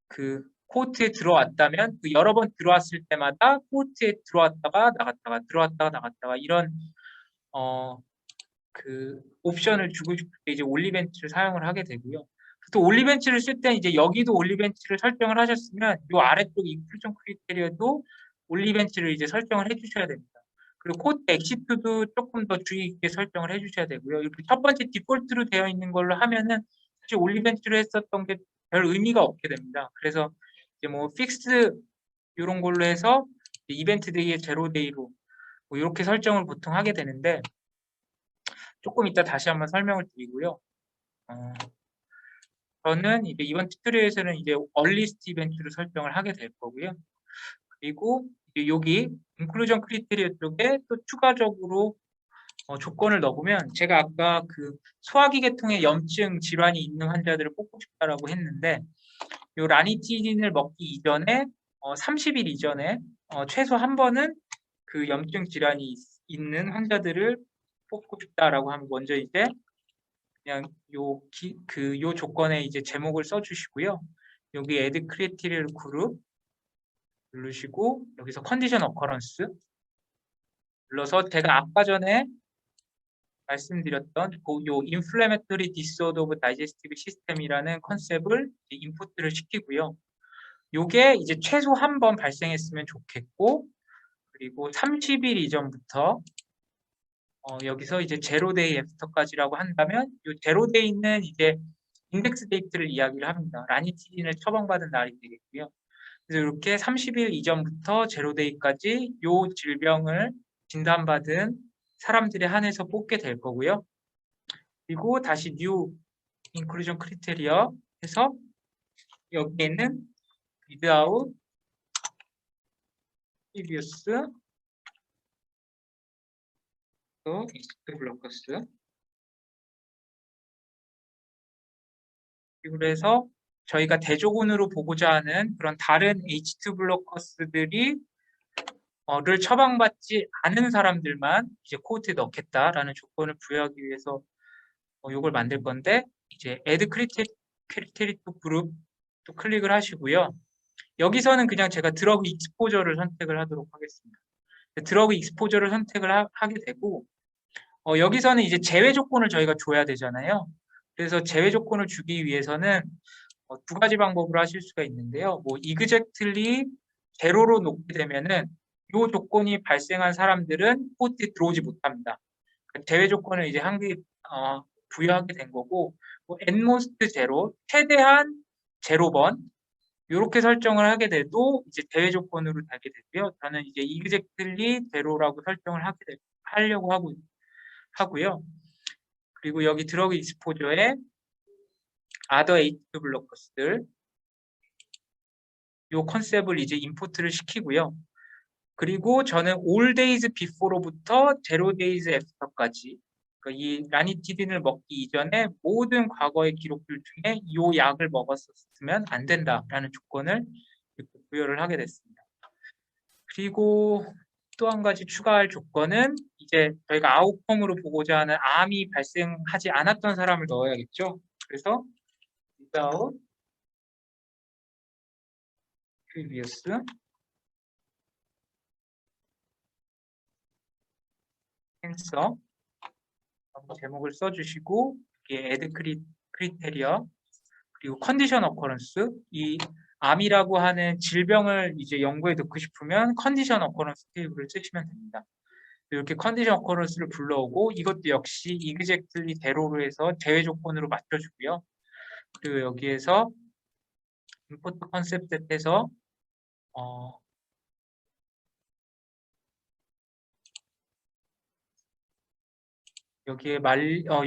그 코호트에 들어왔다면 그 여러 번 들어왔을 때마다 코호트에 들어왔다가 나갔다가 들어왔다가 나갔다가 이런 그 옵션을 주고 싶을 때 이제 올리벤치를 사용을 하게 되고요. 또 올리벤치를 쓸 때 이제 여기도 올리벤치를 설정을 하셨으면 이 아래쪽 인클루전 크리테리어도 올리벤치를 이제 설정을 해주셔야 됩니다. 그리고 코드 엑시트도 조금 더 주의 깊게 설정을 해주셔야 되고요. 이렇게 첫 번째 디폴트로 되어 있는 걸로 하면은 사실 올리벤치로 했었던 게 별 의미가 없게 됩니다. 그래서 이제 뭐 픽스 이런 걸로 해서 이벤트 데이에 제로 데이로 뭐 이렇게 설정을 보통 하게 되는데 조금 이따 다시 한번 설명을 드리고요. 저는 이제 이번 튜토리얼에서는 이제 얼리스트 이벤트를 설정을 하게 될 거고요. 그리고 여기 인클루전 크리테리어 쪽에 또 추가적으로 조건을 넣으면 제가 아까 그 소화기 계통의 염증 질환이 있는 환자들을 뽑고 싶다라고 했는데 이 라니티딘을 먹기 이전에 30일 이전에 최소 한 번은 그 염증 질환이 있는 환자들을 뽑고 싶다라고 하면 먼저 이제 그냥 요 조건에 이제 제목을 써주시고요. 여기 add criteria group 누르시고 여기서 컨디션 어커런스 눌러서 제가 아까 전에 말씀드렸던 요 inflammatory disorder of digestive system이라는 컨셉을 인풋을 시키고요. 요게 이제 최소 한 번 발생했으면 좋겠고 그리고 30일 이전부터 여기서 이제 제로데이 애프터까지라고 한다면 이 제로데이는 이제 인덱스 데이트를 이야기를 합니다. 라니티딘을 처방받은 날이 되겠고요. 그래서 이렇게 30일 이전부터 제로데이까지 이 질병을 진단받은 사람들에 한해서 뽑게 될 거고요. 그리고 다시 뉴 인클루전 크리테리어 해서 여기에는 without previous 또 H2 블로커스 그래서 저희가 대조군으로 보고자 하는 그런 다른 H2 블로커스들이 를 처방받지 않은 사람들만 이제 코호트에 넣겠다라는 조건을 부여하기 위해서 이걸 만들 건데 이제 add criteria group 또 클릭을 하시고요. 여기서는 그냥 제가 드러그 익스포저를 선택을 하도록 하겠습니다. 드러그 익스포저를 선택을 하게 되고 여기서는 이제 제외 조건을 저희가 줘야 되잖아요. 그래서 제외 조건을 주기 위해서는 두 가지 방법으로 하실 수가 있는데요. 뭐 exactly 제로로 놓게 되면은 이 조건이 발생한 사람들은 코호트에 들어오지 못합니다. 제외 조건을 이제 한 개 부여하게 된 거고, 뭐 at most 제로, 최대한 0번 이렇게 설정을 하게 돼도 이제 대외 조건으로 되게 되고요. 저는 이제 exactly 제로라고 설정을 하려고 하고요. 그리고 여기 드러그 익스포저에 other H2 블로커스들 이 컨셉을 이제 임포트를 시키고요. 그리고 저는 all days before부터 0 days after까지 그러니까 이 라니티딘을 먹기 이전에 모든 과거의 기록들 중에 이 약을 먹었으면 안 된다라는 조건을 이렇게 부여를 하게 됐습니다. 그리고 또 한 가지 추가할 조건은 이제 저희가 아웃컴으로 보고자 하는 암이 발생하지 않았던 사람을 넣어야겠죠. 그래서 without previous cancer 제목을 써주시고 이게 add criteria 그리고 컨디션 어커런스 이 암이라고 하는 질병을 이제 연구에 넣고 싶으면 컨디션 어커런스 테이블을 쓰시면 됩니다. 이렇게 컨디션 어커런스를 불러오고 이것도 역시 exactly 대로로 해서 제외 조건으로 맞춰주고요. 그리고 여기에서 import concept set에서 여기에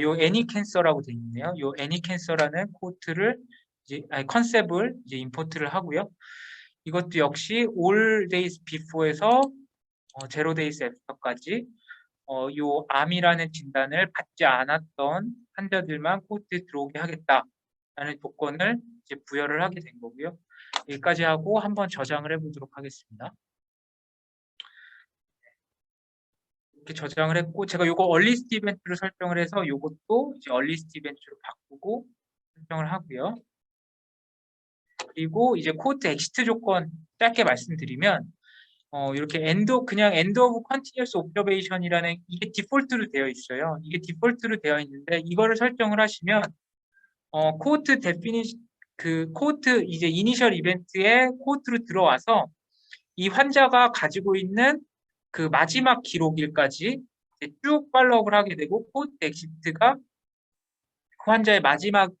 요 any cancer라고 되어 있네요. 요 any cancer라는 코트를 이제 컨셉을 이제 임포트를 하고요. 이것도 역시 all days before에서 0 days after까지 요 암이라는 진단을 받지 않았던 환자들만 코트에 들어오게 하겠다라는 조건을 이제 부여를 하게 된 거고요. 여기까지 하고 한번 저장을 해보도록 하겠습니다. 이렇게 저장을 했고 제가 요거 얼리스트 이벤트로 설정을 해서 요것도 이제 얼리스트 이벤트로 바꾸고 설정을 하고요. 그리고 이제 코트 엑시트 조건 짧게 말씀드리면 이렇게 그냥 end of continuous observation이라는 이게 디폴트로 되어 있어요. 이게 디폴트로 되어 있는데 이거를 설정을 하시면 코트 데피니션 코트 이제 이니셜 이벤트에 코트로 들어와서 이 환자가 가지고 있는 그 마지막 기록일까지 쭉 팔로우를 하게 되고 코트 엑시트가 그 환자의 마지막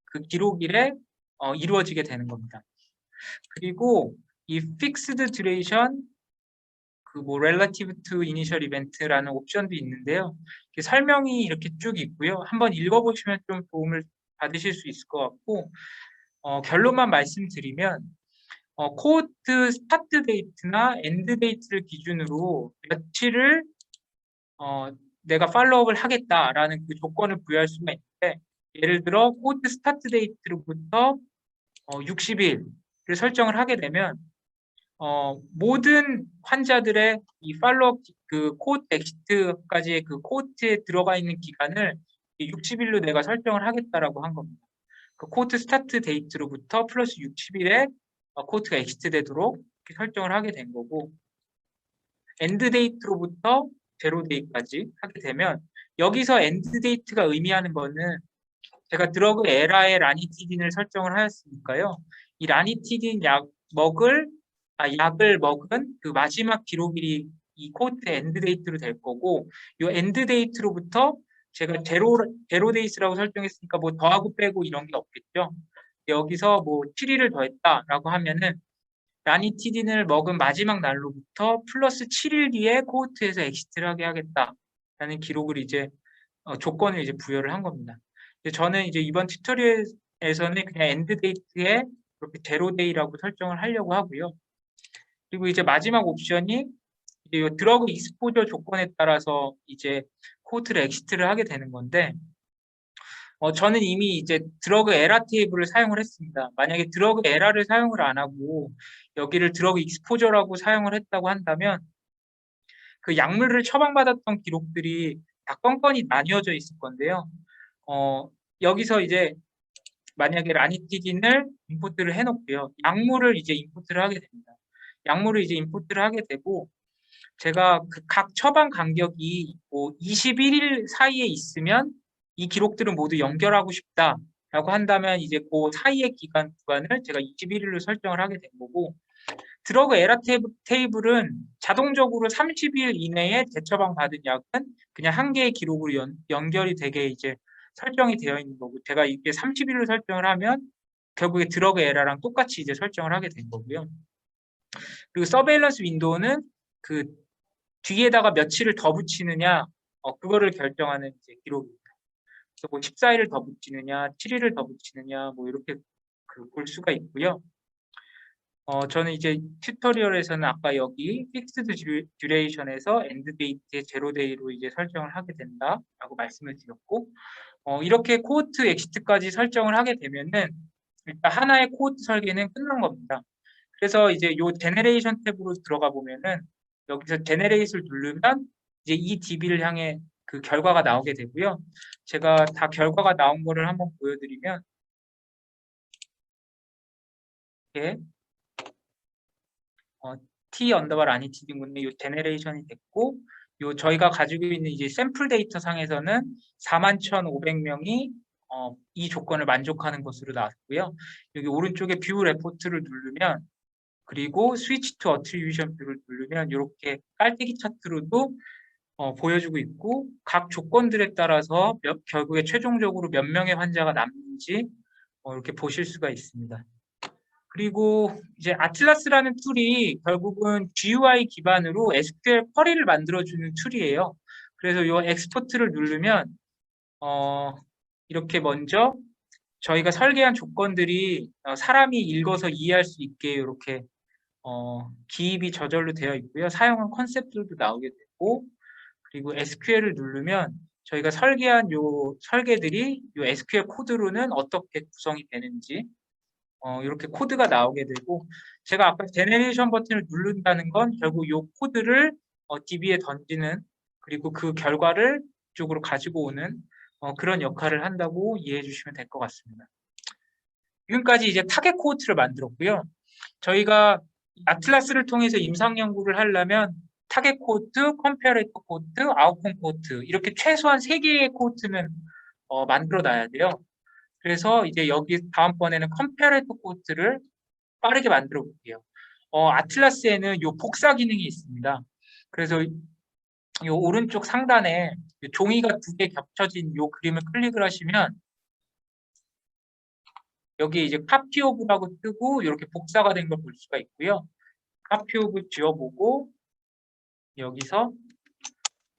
그 기록일에 이루어지게 되는 겁니다. 그리고 이 fixed duration 그 뭐 relative to initial event라는 옵션도 있는데요. 설명이 이렇게 쭉 있고요. 한번 읽어보시면 좀 도움을 받으실 수 있을 것 같고 결론만 말씀드리면 코호트 스타트 데이트나 엔드 데이트를 기준으로 며칠을 내가 팔로우업을 하겠다라는 그 조건을 부여할 수가 있는데 예를 들어 코호트 스타트 데이트로부터 60일을 설정을 하게 되면 모든 환자들의 이 팔로업 그 코호트 엑시트까지의 그 코호트에 들어가 있는 기간을 60일로 내가 설정을 하겠다라고 한 겁니다. 그 코호트 스타트 데이트로부터 플러스 60일에 코호트가 엑시트 되도록 이렇게 설정을 하게 된 거고 엔드 데이트로부터 0 데이까지 하게 되면 여기서 엔드 데이트가 의미하는 거는 제가 드러그 에라의 라니티딘을 설정을 하였으니까요. 이 라니티딘 약을 먹은 그 마지막 기록일이 이 코호트 엔드 데이트로 될 거고 이 엔드 데이트로부터 제가 제로 데이스라고 설정했으니까 뭐 더하고 빼고 이런 게 없겠죠. 여기서 뭐 7일을 더했다라고 하면은 라니티딘을 먹은 마지막 날로부터 플러스 7일 뒤에 코호트에서 엑시트를 하게 하겠다라는 기록을 이제 조건을 이제 부여를 한 겁니다. 저는 이제 이번 튜토리얼에서는 그냥 엔드 데이트에 이렇게 제로 데이라고 설정을 하려고 하고요. 그리고 이제 마지막 옵션이 이제 이 드러그 익스포저 조건에 따라서 이제 코호트를 엑시트를 하게 되는 건데 저는 이미 이제 드러그 에라 테이블을 사용을 했습니다. 만약에 드러그 에라를 사용을 안 하고 여기를 드러그 익스포저라고 사용을 했다고 한다면 그 약물을 처방받았던 기록들이 다 건건이 나뉘어져 있을 건데요. 여기서 이제 만약에 라니티딘을 임포트를 해놓고요. 약물을 이제 임포트를 하게 됩니다. 약물을 이제 임포트를 하게 되고 제가 그 각 처방 간격이 뭐 21일 사이에 있으면 이 기록들은 모두 연결하고 싶다라고 한다면 이제 그 사이의 구간을 제가 21일로 설정을 하게 된 거고 드러그 에라 테이블은 자동적으로 30일 이내에 재처방 받은 약은 그냥 한 개의 기록으로 연결이 되게 이제 설정이 되어 있는 거고 제가 이게 30일로 설정을 하면 결국에 드러그 에러랑 똑같이 이제 설정을 하게 된 거고요. 그리고 서베일런스 윈도우는 그 뒤에다가 며칠을 더 붙이느냐, 그거를 결정하는 이제 기록입니다. 그래서 뭐 14일을 더 붙이느냐, 7일을 더 붙이느냐, 뭐 이렇게 볼 수가 있고요. 저는 이제 튜토리얼에서는 아까 여기 픽스드 듀레이션에서 엔드 데이트의 제로 데이로 이제 설정을 하게 된다라고 말씀을 드렸고, 이렇게 코호트 엑시트까지 설정을 하게 되면은 일단 하나의 코호트 설계는 끝난 겁니다. 그래서 이제 요 제네레이션 탭으로 들어가 보면은 여기서 제네레이트를 누르면 이제 이 DB를 향해 그 결과가 나오게 되고요. 제가 다 결과가 나온 거를 한번 보여드리면 이렇게 T 언더바 라니티딩 군에 요 제네레이션이 됐고, 요 저희가 가지고 있는 이제 샘플 데이터 상에서는 41,500명이 이 조건을 만족하는 것으로 나왔고요. 여기 오른쪽에 뷰 레포트를 누르면, 그리고 스위치 투 어트리뷰션 뷰를 누르면 이렇게 깔때기 차트로도 보여주고 있고, 각 조건들에 따라서 결국에 최종적으로 몇 명의 환자가 남는지 이렇게 보실 수가 있습니다. 그리고 이제 아틀라스라는 툴이 결국은 GUI 기반으로 SQL 쿼리를 만들어주는 툴이에요. 그래서 이 엑스포트를 누르면 이렇게 먼저 저희가 설계한 조건들이 사람이 읽어서 이해할 수 있게 이렇게 기입이 저절로 되어 있고요. 사용한 컨셉들도 나오게 되고, 그리고 SQL을 누르면 저희가 설계한 요 설계들이 요 SQL 코드로는 어떻게 구성이 되는지 이렇게 코드가 나오게 되고, 제가 아까 제네레이션 버튼을 누른다는 건 결국 요 코드를 DB에 던지는, 그리고 그 결과를 이쪽으로 가지고 오는 그런 역할을 한다고 이해해 주시면 될 것 같습니다. 지금까지 이제 타겟 코호트를 만들었고요. 저희가 아틀라스를 통해서 임상 연구를 하려면 타겟 코호트, 컴페어레이터 코호트, 아웃컴 코호트 이렇게 최소한 3개의 코호트는 만들어 놔야 돼요. 그래서 이제 여기 다음번에는 컴페어레이터 코호트를 빠르게 만들어 볼게요. 아틀라스에는 요 복사 기능이 있습니다. 그래서 요 오른쪽 상단에 종이가 2개 겹쳐진 요 그림을 클릭을 하시면 여기 이제 카피 오브라고 뜨고 이렇게 복사가 된 걸 볼 수가 있고요. 카피 오브 지워보고 여기서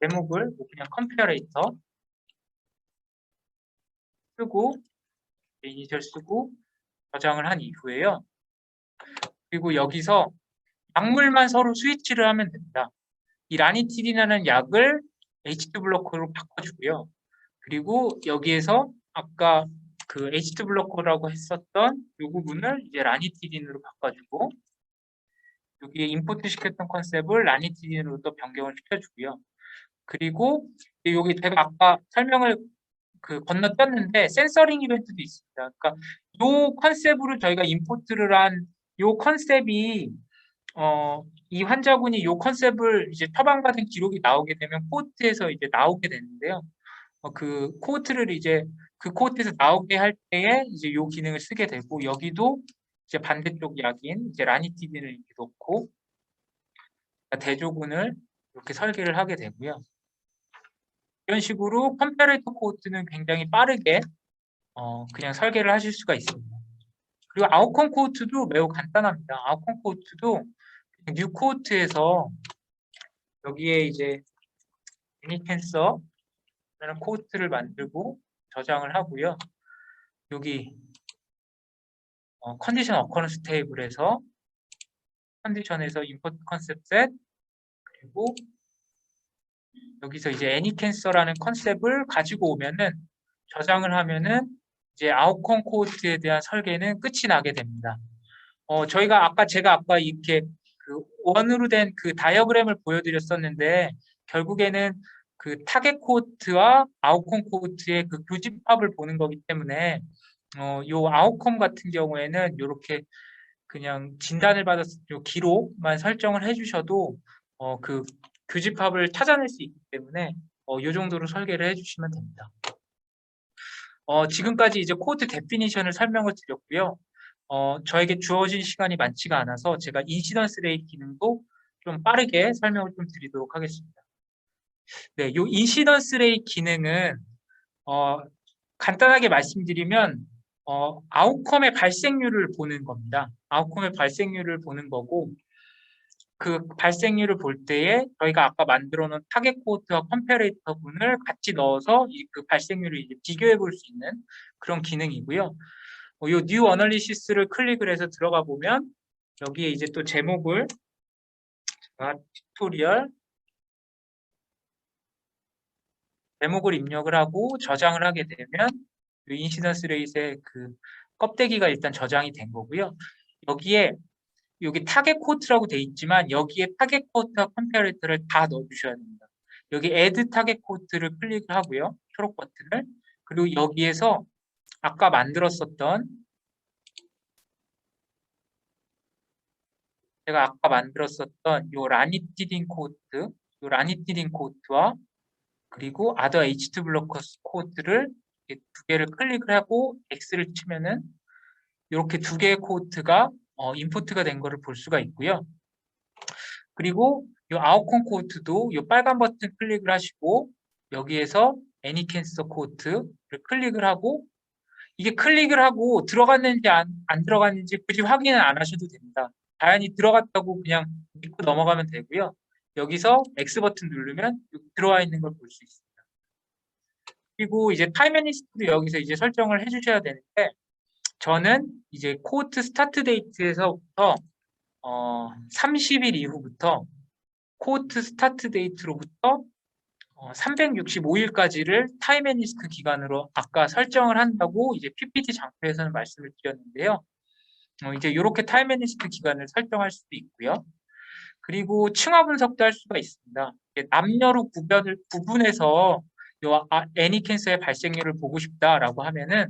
제목을 그냥 컴페어레이터 쓰고 이니셜 쓰고 저장을 한 이후에요. 그리고 여기서 약물만 서로 스위치를 하면 됩니다. 이 라니티딘이라는 약을 H2 블로커로 바꿔주고요. 그리고 여기에서 아까 그 H2 블로커라고 했었던 이 부분을 이제 라니티딘으로 바꿔주고, 여기에 임포트 시켰던 컨셉을 라니티딘으로 또 변경을 시켜주고요. 그리고 여기 제가 아까 설명을 건너뛰었는데 센서링 이벤트도 있습니다. 그러니까 이 컨셉으로 저희가 임포트를 한 이 컨셉이 이 환자군이 이 컨셉을 이제 처방받은 기록이 나오게 되면 코호트에서 이제 나오게 되는데요. 그 코호트를 이제 그 코호트에서 나오게 할 때에 이제 이 기능을 쓰게 되고, 여기도 이제 반대쪽 약인 이제 라니티딘을 이렇게 놓고 대조군을 이렇게 설계를 하게 되고요. 이런 식으로 컴패레이터 코호트는 굉장히 빠르게 그냥 설계를 하실 수가 있습니다. 그리고 아웃컴 코호트도 매우 간단합니다. 아웃컴 코호트도 뉴 코호트에서 여기에 이제 유니캔서라는 코호트를 만들고 저장을 하고요. 여기 컨디션 어커런스 테이블에서 컨디션에서 임포트 컨셉 셋, 그리고 여기서 이제 애니캔서라는 컨셉을 가지고 오면은 저장을 하면은 이제 아웃컴 코호트에 대한 설계는 끝이 나게 됩니다. 제가 아까 이렇게 그 원으로 된 그 다이어그램을 보여드렸었는데, 결국에는 그 타겟 코호트와 아웃컴 코호트의 그 교집합을 보는 거기 때문에 요 아웃컴 같은 경우에는 이렇게 그냥 진단을 받았을 때 기록만 설정을 해주셔도 그 교집합을 찾아낼 수 있기 때문에 이 정도로 설계를 해주시면 됩니다. 지금까지 이제 코드 데피니션을 설명을 드렸고요. 저에게 주어진 시간이 많지가 않아서 제가 인시던스 레이트 기능도 좀 빠르게 설명을 좀 드리도록 하겠습니다. 네, 이 인시던스 레이트 기능은 간단하게 말씀드리면 아웃컴의 발생률을 보는 겁니다. 아웃컴의 발생률을 보는 거고, 그 발생률을 볼 때에 저희가 아까 만들어 놓은 타겟 코호트와 컴패레이터 분을 같이 넣어서 그 발생률을 이제 비교해 볼 수 있는 그런 기능이고요. 이 뉴 어널리시스를 클릭을 해서 들어가 보면 여기에 이제 또 제목을 튜토리얼 제목을 입력을 하고 저장을 하게 되면 이 인시던스 레이트의 그 껍데기가 일단 저장이 된 거고요. 여기에 여기 타겟 코트라고 돼 있지만 여기에 타겟 코트와 컴패리터를 다 넣어주셔야 됩니다. 여기 add 타겟 코트를 클릭을 하고요. 초록 버튼을. 그리고 여기에서 아까 만들었었던 제가 아까 만들었었던 요 라니티딘 코트, 요 라니티딘 코트와 그리고 other H2 블로커스 코트를 두 개를 클릭을 하고 X를 치면은 이렇게 두 개의 코트가 인포트가 된 거를 볼 수가 있고요. 그리고 이 아웃컴 코트도 이 빨간 버튼 클릭을 하시고 여기에서 애니 캔서 코트를 클릭을 하고 이게 클릭을 하고 들어갔는지 안 들어갔는지 굳이 확인은 안 하셔도 됩니다. 당연히 들어갔다고 그냥 믿고 넘어가면 되고요. 여기서 X 버튼 누르면 들어와 있는 걸 볼 수 있습니다. 그리고 이제 타임 애니스트도 여기서 이제 설정을 해주셔야 되는데 저는 이제 코호트 스타트 데이트에서부터 30일 이후부터 코호트 스타트 데이트로부터 365일까지를 타임 애니스크 기간으로 아까 설정을 한다고 이제 PPT 장표에서는 말씀을 드렸는데요. 이제 이렇게 타임 애니스크 기간을 설정할 수도 있고요. 그리고 층화 분석도 할 수가 있습니다. 남녀로 구분해서 요 애니 캔서의 발생률을 보고 싶다라고 하면은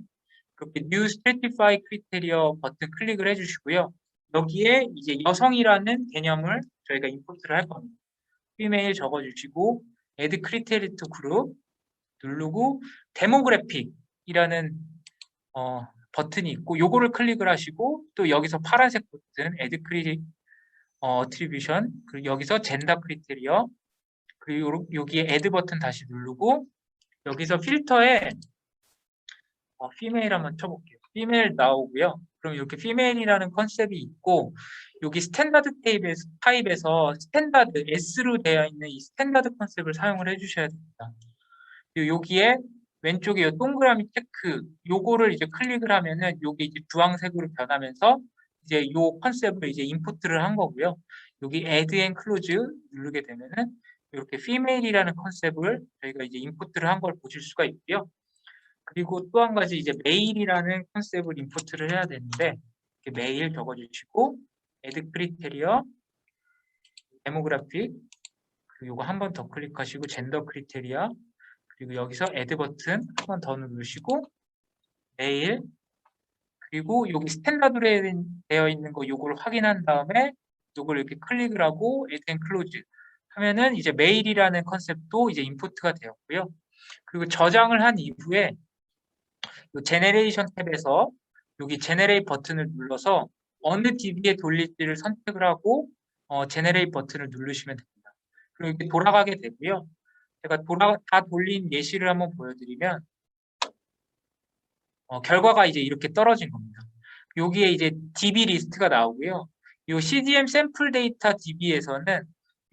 그렇게 New Stratify Criteria 버튼 클릭을 해주시고요. 여기에 이제 여성이라는 개념을 저희가 임포트를 할 겁니다. female 적어주시고 Add Criteria to Group 누르고 Demographic이라는 버튼이 있고 요거를 클릭을 하시고 또 여기서 파란색 버튼 Add Attribution 그리고 여기서 Gender Criteria 그리고 여기에 Add 버튼 다시 누르고 여기서 필터에 female 한번 쳐볼게요. female 나오고요. 그럼 이렇게 female이라는 컨셉이 있고 여기 스탠다드 타입에서 스탠다드 S로 되어 있는 이 스탠다드 컨셉을 사용을 해주셔야 됩니다. 그리고 여기에 왼쪽에 이 동그라미 체크 요거를 이제 클릭을 하면은 요게 이제 주황색으로 변하면서 이제 요 컨셉을 이제 인풋을 한 거고요. 여기 add and close 누르게 되면은 이렇게 female이라는 컨셉을 저희가 이제 인풋을 한 걸 보실 수가 있고요. 그리고 또 한 가지 이제 메일이라는 컨셉을 임포트를 해야 되는데 이렇게 메일 적어주시고 add criteria, demographic 그리고 이거 한 번 더 클릭하시고 gender criteria 그리고 여기서 add 버튼 한 번 더 누르시고 메일 그리고 여기 스탠다드로 되어 있는 거 요걸 확인한 다음에 요걸 이렇게 클릭을 하고 add and close 하면은 이제 메일이라는 컨셉도 이제 임포트가 되었고요. 그리고 저장을 한 이후에 제네레이션 탭에서 여기 제네레이트 버튼을 눌러서 어느 DB에 돌릴지를 선택을 하고 제네레이트 버튼을 누르시면 됩니다. 그리고 이렇게 돌아가게 되고요. 제가 다 돌린 예시를 한번 보여드리면 결과가 이제 이렇게 떨어진 겁니다. 여기에 이제 DB 리스트가 나오고요. 이 CDM 샘플 데이터 DB에서는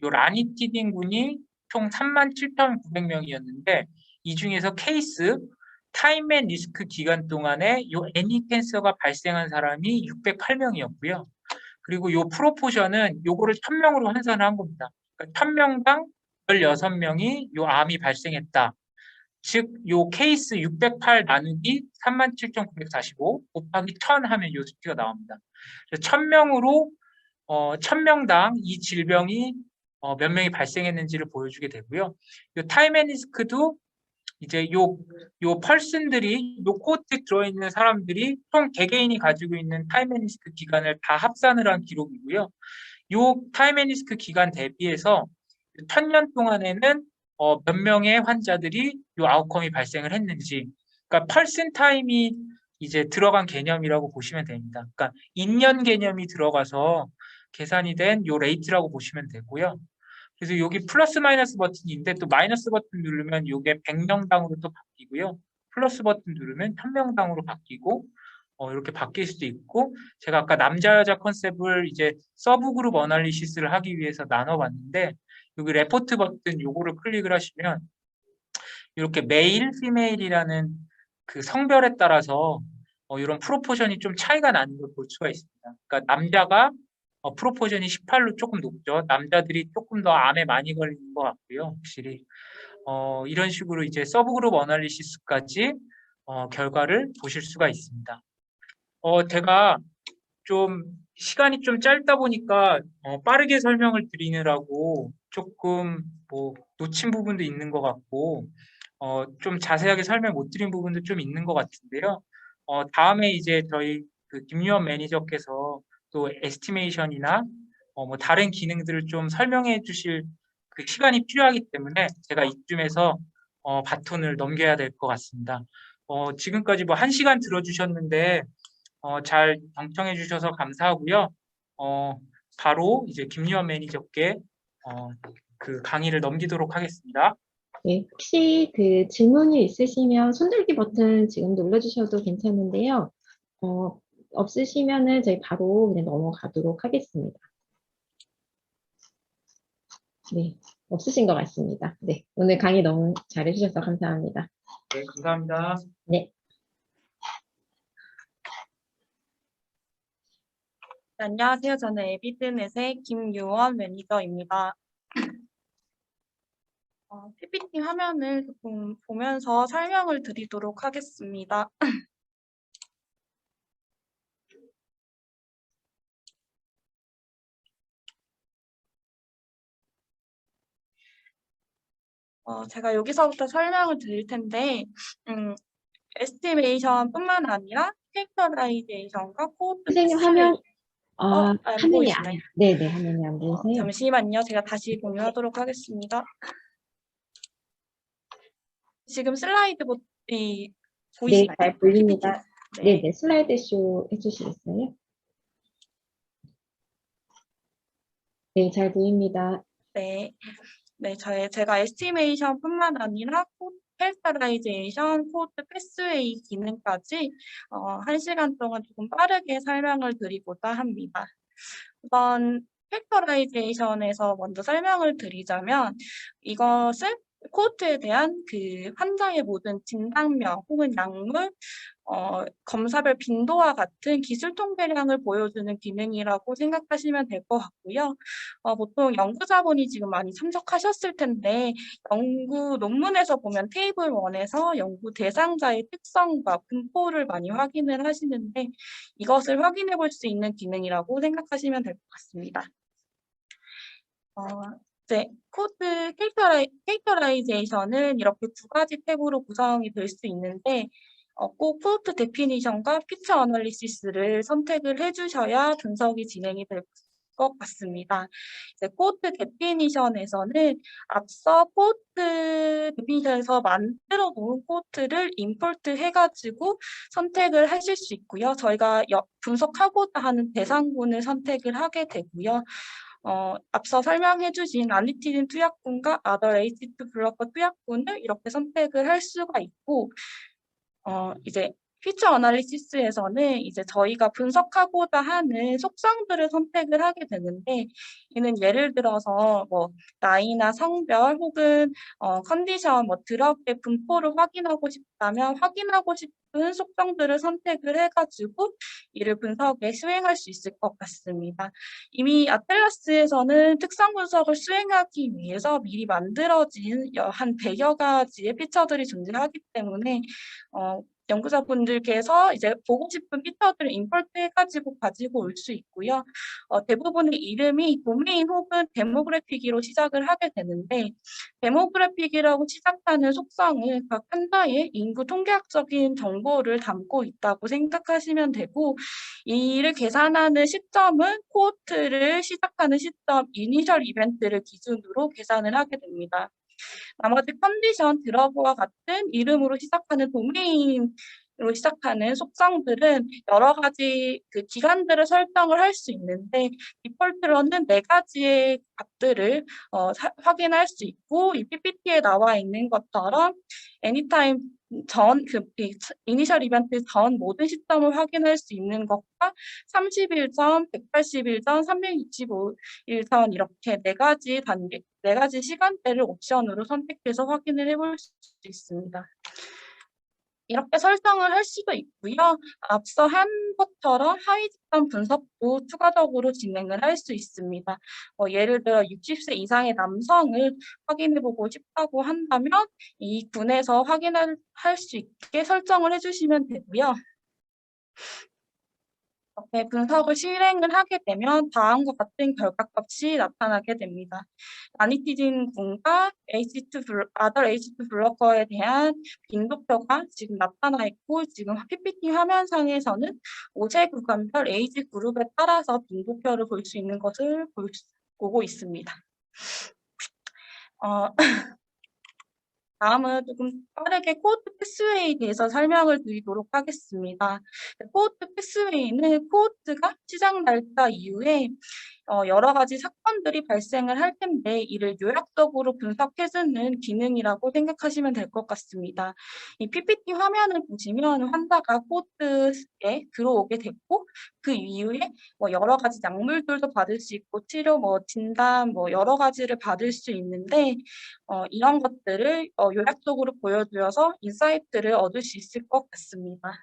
이 라니티딘 군이 총 37,900명이었는데 이 중에서 케이스 타임 앤 리스크 기간 동안에 이 애니 캔서가 발생한 사람이 608명이었고요. 그리고 이 프로포션은 요거를 1000명으로 환산을 한 겁니다. 그러니까 1000명당 16명이 이 암이 발생했다. 즉, 요 케이스 608 나누기 37,945 곱하기 1000 하면 요 수치가 나옵니다. 1000명으로 1000명당 이 질병이 몇 명이 발생했는지를 보여주게 되고요. 요 타임 앤 리스크도 이제 요 펄슨들이 요 코호트에 들어있는 사람들이 총 개개인이 가지고 있는 타임 앤 리스크 기간을 다 합산을 한 기록이고요. 요 타임 앤 리스크 기간 대비해서 1000년 동안에는 몇 명의 환자들이 요 아웃컴이 발생을 했는지 그러니까 펄슨 타임이 이제 들어간 개념이라고 보시면 됩니다. 그러니까 인년 개념이 들어가서 계산이 된 요 레이트라고 보시면 되고요. 그래서 여기 플러스 마이너스 버튼인데 또 마이너스 버튼 누르면 이게 100명당으로 또 바뀌고요. 플러스 버튼 누르면 1000명당으로 바뀌고 이렇게 바뀔 수도 있고, 제가 아까 남자 여자 컨셉을 이제 서브그룹 어널리시스를 하기 위해서 나눠봤는데, 여기 레포트 버튼 요거를 클릭을 하시면 이렇게 메일, 피메일이라는 그 성별에 따라서 이런 프로포션이 좀 차이가 나는 걸 볼 수가 있습니다. 그러니까 남자가 프로포션이 18로 조금 높죠. 남자들이 조금 더 암에 많이 걸리는 것 같고요. 확실히 이런 식으로 이제 서브그룹 어널리시스까지 결과를 보실 수가 있습니다. 제가 좀 시간이 좀 짧다 보니까 빠르게 설명을 드리느라고 조금 뭐 놓친 부분도 있는 것 같고 좀 자세하게 설명 못 드린 부분도 좀 있는 것 같은데요. 다음에 이제 저희 그 김유원 매니저께서 또 에스티메이션이나 뭐 다른 기능들을 좀 설명해 주실 그 시간이 필요하기 때문에 제가 이쯤에서 바톤을 넘겨야 될 것 같습니다. 지금까지 뭐 1시간 들어주셨는데 잘 경청해 주셔서 감사하고요. 바로 이제 김유원 매니저께 그 강의를 넘기도록 하겠습니다. 네, 혹시 그 질문이 있으시면 손들기 버튼 지금 눌러주셔도 괜찮은데요. 없으시면은 저희 바로 그냥 넘어가도록 하겠습니다. 네, 없으신 것 같습니다. 네, 오늘 강의 너무 잘해주셔서 감사합니다. 네, 감사합니다. 네. 안녕하세요. 저는 에비드넷의 김유원 매니저입니다. PPT 화면을 조금 보면서 설명을 드리도록 하겠습니다. 제가 여기서부터 설명을 드릴 텐데, 에스티메이션뿐만 아니라 캐릭터라이제이션과 코드 선생님 패스웨이. 화면, 안 화면이 보이시나요? 네네, 화면이 안 보이세요? 잠시만요. 제가 다시 공유하도록 하겠습니다. 지금 슬라이드 네, 보이시나요? 잘 보입니다. PPT. 네네, 슬라이드 쇼 해주시겠어요? 네, 잘 보입니다. 네. 네, 제가 에스티메이션뿐만 아니라 캐릭터라이제이션, 코드 패스웨이 기능까지 1시간 동안 조금 빠르게 설명을 드리고자 합니다. 우선 캐릭터라이제이션에서 먼저 설명을 드리자면 이것은 코드에 대한 그 환자의 모든 진단명 혹은 약물, 검사별 빈도와 같은 기술 통계량을 보여주는 기능이라고 생각하시면 될 것 같고요. 보통 연구자분이 지금 많이 참석하셨을 텐데 연구 논문에서 보면 테이블 1에서 연구 대상자의 특성과 분포를 많이 확인을 하시는데 이것을 확인해 볼 수 있는 기능이라고 생각하시면 될 것 같습니다. 이제 코드 캐릭터라이제이션은 이렇게 두 가지 탭으로 구성이 될 수 있는데 꼭 코드 데피니션과 피처 어널리시스를 선택을 해주셔야 분석이 진행이 될 것 같습니다. 이제 코드 데피니션에서는 앞서 코드 데피니션에서 만들어 놓은 코드를 임포트 해가지고 선택을 하실 수 있고요. 저희가 분석하고자 하는 대상군을 선택을 하게 되고요. 앞서 설명해 주신 아니티딘 투약군과 아더 H2 블로커 투약군을 이렇게 선택을 할 수가 있고 이제 피처 어널리시스에서는 이제 저희가 분석하고자 하는 속성들을 선택을 하게 되는데 이는 예를 들어서 뭐 나이나 성별 혹은 컨디션, 뭐 드럭의 분포를 확인하고 싶다면 확인하고 싶은 속성들을 선택을 해가지고 이를 분석에 수행할 수 있을 것 같습니다. 이미 아틀라스에서는 특성 분석을 수행하기 위해서 미리 만들어진 한 100여 가지의 피처들이 존재하기 때문에 연구자분들께서 이제 보고 싶은 피처들을 임포트 해가지고 가지고 올 수 있고요. 대부분의 이름이 도메인 혹은 데모그래픽으로 시작을 하게 되는데 데모그래픽이라고 시작하는 속성은 각 환자의 인구 통계학적인 정보를 담고 있다고 생각하시면 되고 이를 계산하는 시점은 코호트를 시작하는 시점 이니셜 이벤트를 기준으로 계산을 하게 됩니다. 나머지 컨디션, 드러그와 같은 이름으로 시작하는 도메인은 시작하는 속성들은 여러 가지 그 기간들을 설정을 할 수 있는데 디폴트로는 4가지의 값들을 확인할 수 있고 이 PPT에 나와 있는 것처럼 anytime 전 이니셜 이벤트 전 모든 시점을 확인할 수 있는 것과 30일 전, 180일 전, 365일 전 이렇게 4가지 단계, 4가지 시간대를 옵션으로 선택해서 확인을 해볼 수 있습니다. 이렇게 설정을 할 수도 있고요. 앞서 한 것처럼 하위 집단 분석도 추가적으로 진행을 할 수 있습니다. 예를 들어 60세 이상의 남성을 확인해보고 싶다고 한다면 이 군에서 확인할 수 있게 설정을 해주시면 되고요. 이렇게 분석을 실행을 하게 되면 다음과 같은 결과값이 나타나게 됩니다. 나니티진 군과 아더 H2 블로커에 대한 빈도표가 지금 나타나 있고 지금 PPT 화면상에서는 5세 구간별 에이지 그룹에 따라서 빈도표를 볼 수 있는 것을 보고 있습니다. 다음은 조금 빠르게 코호트 패스웨이에 대해서 설명을 드리도록 하겠습니다. 코호트 패스웨이는 코호트가 시작 날짜 이후에 여러 가지 사건들이 발생을 할 텐데 이를 요약적으로 분석해주는 기능이라고 생각하시면 될 것 같습니다. 이 PPT 화면을 보시면 환자가 코호트에 들어오게 됐고 그 이후에 여러 가지 약물들도 받을 수 있고 치료, 진단, 여러 가지를 받을 수 있는데 이런 것들을 요약적으로 보여드려서 인사이트를 얻을 수 있을 것 같습니다.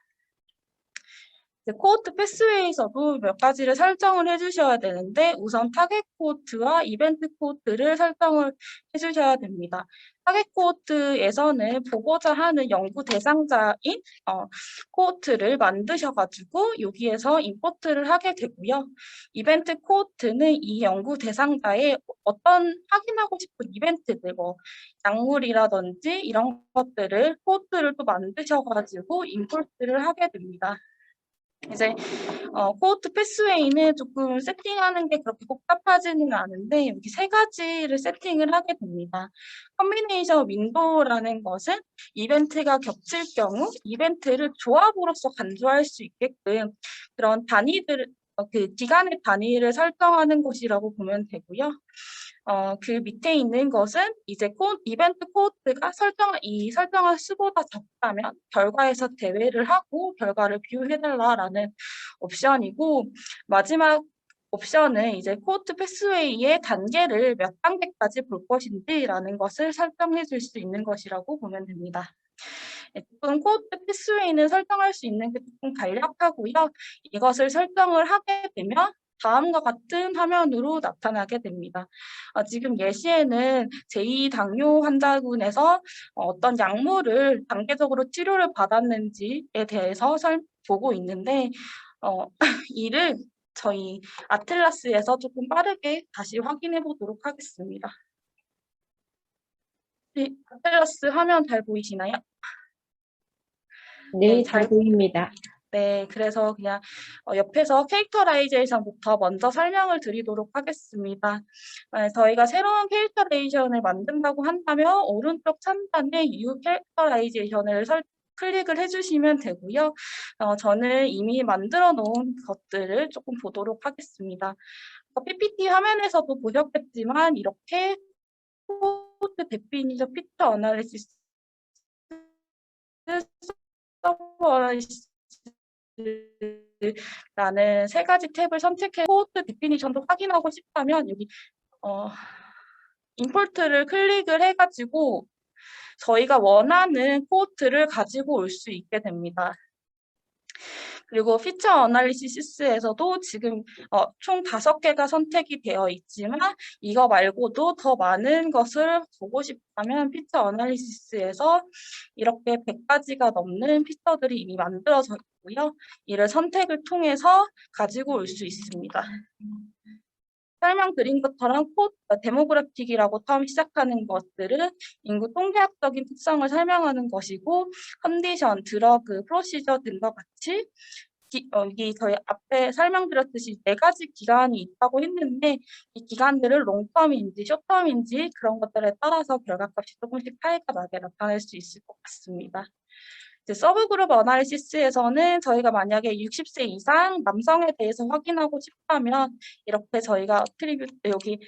코호트 패스웨이에서도 몇 가지를 설정을 해주셔야 되는데 우선 타겟 코호트와 이벤트 코호트를 설정을 해주셔야 됩니다. 타겟 코호트에서는 보고자 하는 연구 대상자인 코호트를 만드셔가지고 여기에서 임포트를 하게 되고요. 이벤트 코호트는 이 연구 대상자의 어떤 확인하고 싶은 이벤트들, 약물이라든지 이런 것들을 코호트를 또 만드셔가지고 임포트를 하게 됩니다. 이제 코호트 패스웨이는 조금 세팅하는 게 그렇게 복잡하지는 않은데 여기 3가지를 세팅을 하게 됩니다. 컨비네이션 윈도우라는 것은 이벤트가 겹칠 경우 이벤트를 조합으로서 간주할 수 있게끔 그런 단위들, 그 기간의 단위를 설정하는 것이라고 보면 되고요. 그 밑에 있는 것은 이제 이벤트 코호트가 설정한 수보다 적다면 결과에서 제외를 하고 결과를 비교해달라라는 옵션이고 마지막 옵션은 이제 코호트 패스웨이의 단계를 몇 단계까지 볼 것인지라는 것을 설정해 줄 수 있는 것이라고 보면 됩니다. 조금 코호트 패스웨이는 설정할 수 있는 게 조금 간략하고요. 이것을 설정을 하게 되면 다음과 같은 화면으로 나타나게 됩니다. 지금 예시에는 제2당뇨 환자군에서 어떤 약물을 단계적으로 치료를 받았는지에 대해서 보고 있는데 이를 저희 아틀라스에서 조금 빠르게 다시 확인해 보도록 하겠습니다. 네, 아틀라스 화면 잘 보이시나요? 네, 잘 보입니다. 네, 그래서 그냥 옆에서 캐릭터라이제이션부터 먼저 설명을 드리도록 하겠습니다. 저희가 새로운 캐릭터라이제이션을 만든다고 한다면 오른쪽 상단에 New 캐릭터라이제이션을 클릭을 해주시면 되고요. 저는 이미 만들어 놓은 것들을 조금 보도록 하겠습니다. PPT 화면에서도 보셨겠지만 이렇게 코드 데피니션 피처 어널리시스 서버 어널리시스 라는 3가지 탭을 선택해 코드 데피니션도 확인하고 싶다면 여기 임포트를 클릭을 해가지고 저희가 원하는 코호트를 가지고 올 수 있게 됩니다. 그리고 피처 어널리시스에서도 지금 총 5개가 선택이 되어 있지만 이거 말고도 더 많은 것을 보고 싶다면 피처 어널리시스에서 이렇게 100가지가 넘는 피처들이 이미 만들어져 있고요. 이를 선택을 통해서 가지고 올 수 있습니다. 설명드린 것처럼 데모그래픽이라고 처음 시작하는 것들은 인구 통계학적인 특성을 설명하는 것이고 컨디션, 드러그, 프로시저 등과 같이 여기 저희 앞에 설명드렸듯이 4가지 기간이 있다고 했는데 이 기간들을 롱텀인지 숏텀인지 그런 것들에 따라서 결과값이 조금씩 차이가 나게 나타날 수 있을 것 같습니다. 이제 서브그룹 어나리시스에서는 저희가 만약에 60세 이상 남성에 대해서 확인하고 싶다면 이렇게 저희가 트리뷰트 여기